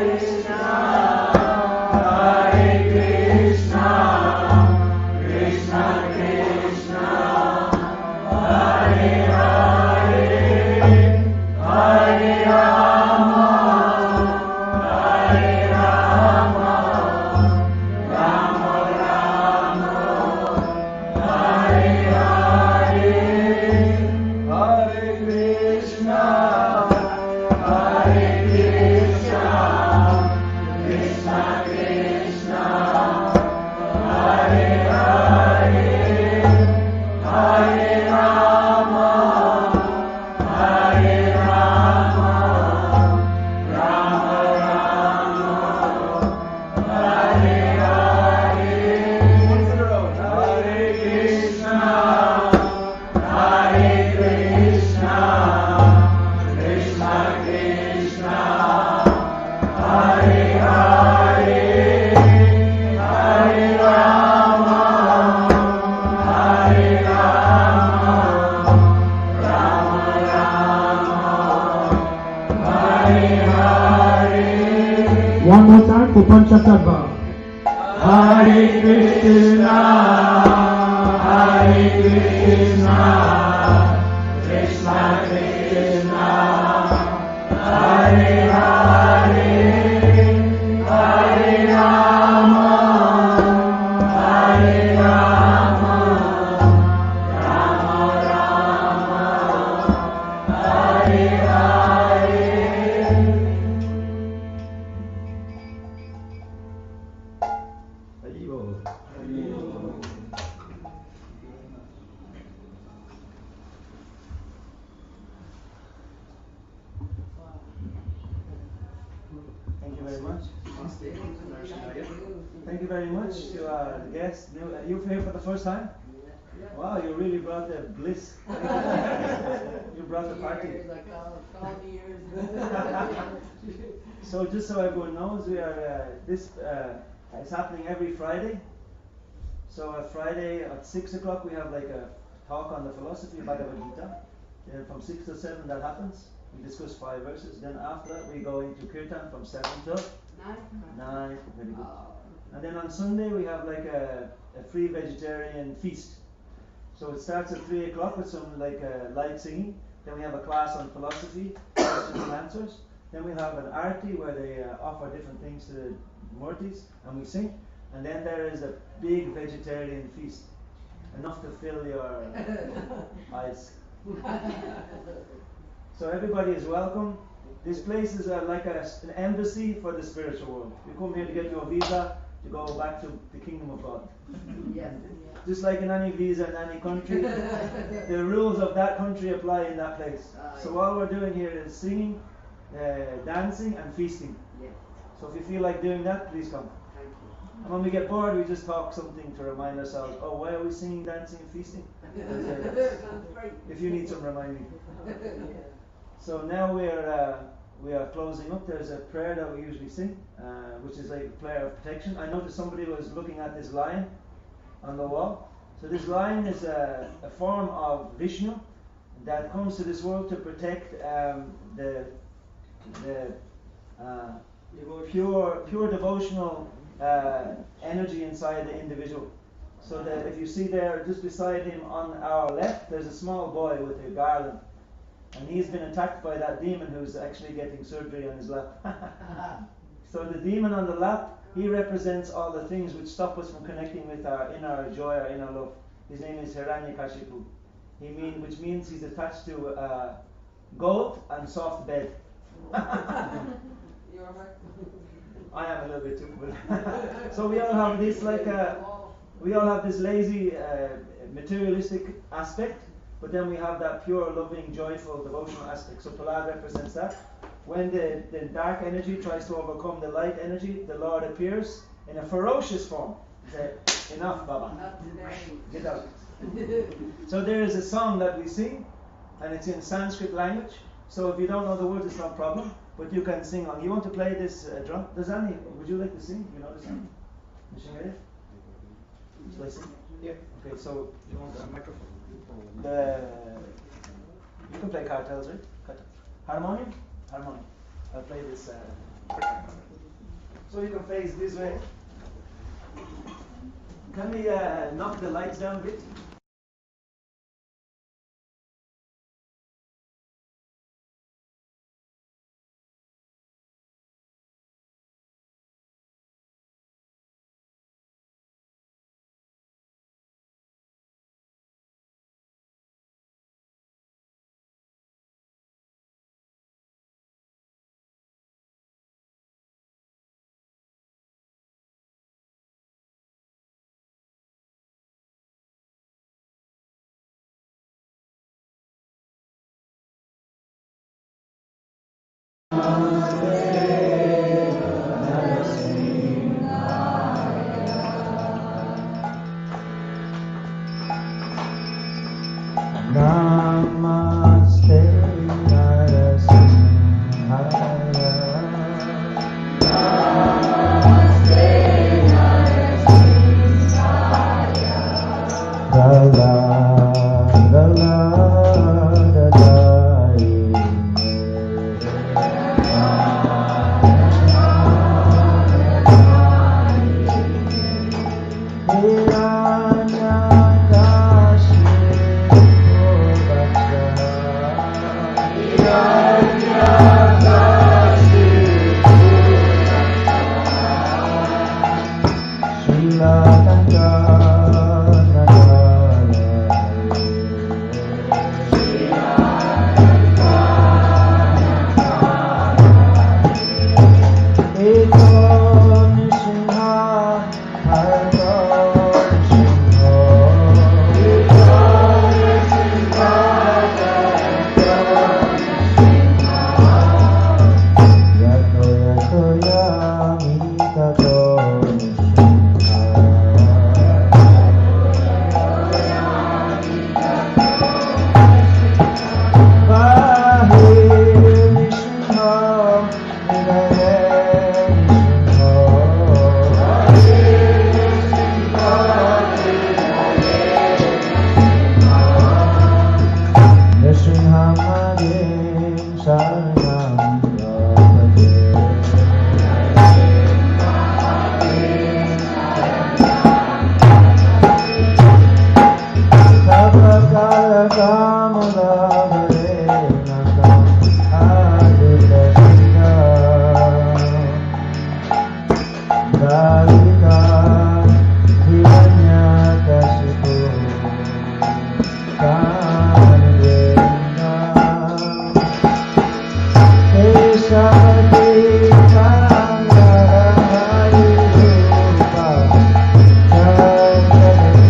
Krishna One more time for Panchatatva. Hare Krishna, Hare Krishna, Krishna Krishna, Hare Hare, Hare Rama, Hare Rama, Rama Rama, Hare Hare. Thank you very much. Thank you very much to the guests. You're here for the first time? Wow, you really brought the bliss. You brought the party. So just so everyone knows, we are this is happening every Friday. So Friday at 6 o'clock we have like a talk on the philosophy of Bhagavad Gita. Then from 6 to 7 that happens. We discuss 5 verses. Then after that we go into Kirtan from 7 to 9. Very good. And then on Sunday we have like a free vegetarian feast. So it starts at 3 o'clock with some like light singing. Then we have a class on philosophy, questions and answers. Then we have an arti where they offer different things to the murtis and we sing. And then there is a big vegetarian feast, enough to fill your eyes. So everybody is welcome. This place is like an embassy for the spiritual world. You come here to get your visa to go back to the kingdom of God. Yes. Just like in any visa in any country, the rules of that country apply in that place. So all we're doing here is singing, dancing and feasting. Yes. So if you feel like doing that, please come. Thank you. And when we get bored, we just talk something to remind ourselves, oh, why are we singing, dancing and feasting? If you need some reminding. So now we are closing up. There's a prayer that we usually sing, which is like a prayer of protection. I noticed somebody was looking at this lion on the wall. So this lion is a form of Vishnu that comes to this world to protect the pure devotional energy inside the individual. So that if you see there, just beside him on our left, there's a small boy with a garland. And he's been attacked by that demon who's actually getting surgery on his lap. So the demon on the lap, he represents all the things which stop us from connecting with our inner joy, our inner love. His name is Hiranyakashipu. Which means he's attached to a goat and soft bed. I am a little bit too. But so we all have this we all have this lazy materialistic aspect. But then we have that pure, loving, joyful, devotional aspect. So Prahlad represents that. When the dark energy tries to overcome the light energy, the Lord appears in a ferocious form. He said, enough, Baba. Get out. So there is a song that we sing, and it's in Sanskrit language. So if you don't know the words, it's not a problem. But you can sing along. You want to play this drum? Would you like to sing? You know the song? Shall I sing? Yeah. Okay, so you want a microphone? You can play cartels, right? Harmonium? Harmonium. I'll play this. So you can face this way. Can we knock the lights down a bit? Namaste Narasimhaya. Namaste Narasimhaya. Dala dala dadai. Radhika Hiranyakashipu Kanvena Keshavati Kangarahari Rupa Jagadeesha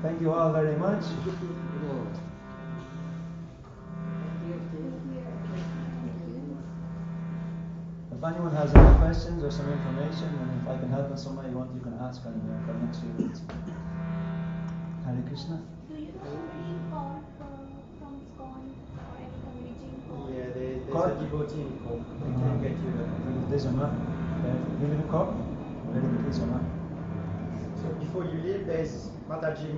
Thank you all very much. If anyone has any questions or some information, and if I can help in some way you want, you can ask and for the next few minutes. Hare Krishna. Do you know any call from ISKCON or any community call? Yeah, there's Cork? a devotee call. They can get you there. This or not? You live in Cork? Where do you live or not? So before you leave, there's Mataji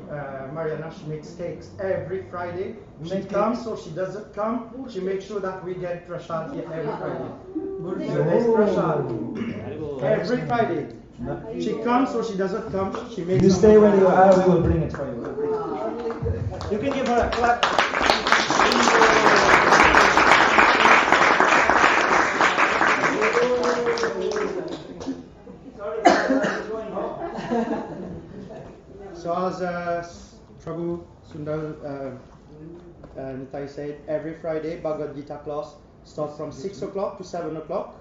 Mariana. She makes cakes every Friday. She Make comes or she doesn't come. She makes sure that we get prasad here every Friday. Oh. There's prasad every Friday. She comes or she doesn't come. She makes. You stay where you are, we will bring it for you. You can give her a clap. So as Prabhu Sundar Nitai said, every Friday Bhagavad Gita class starts from 6 o'clock to 7 o'clock,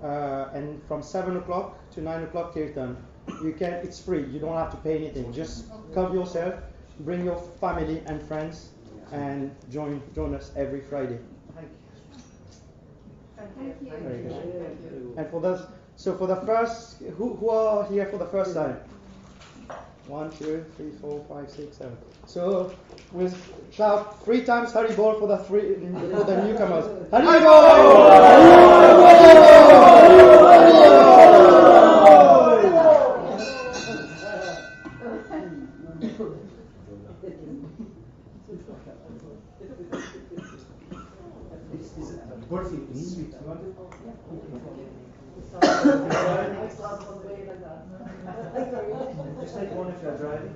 and from 7 o'clock to 9 o'clock Kirtan. It's free. You don't have to pay anything. Just come yourself, bring your family and friends, and join us every Friday. Very good. And for the first, who are here for the first time? 1, 2, 3, 4, 5, 6, 7. So we'll shout 3 times Hari Bol for the newcomers. Hari Bol! Just take one if you're driving.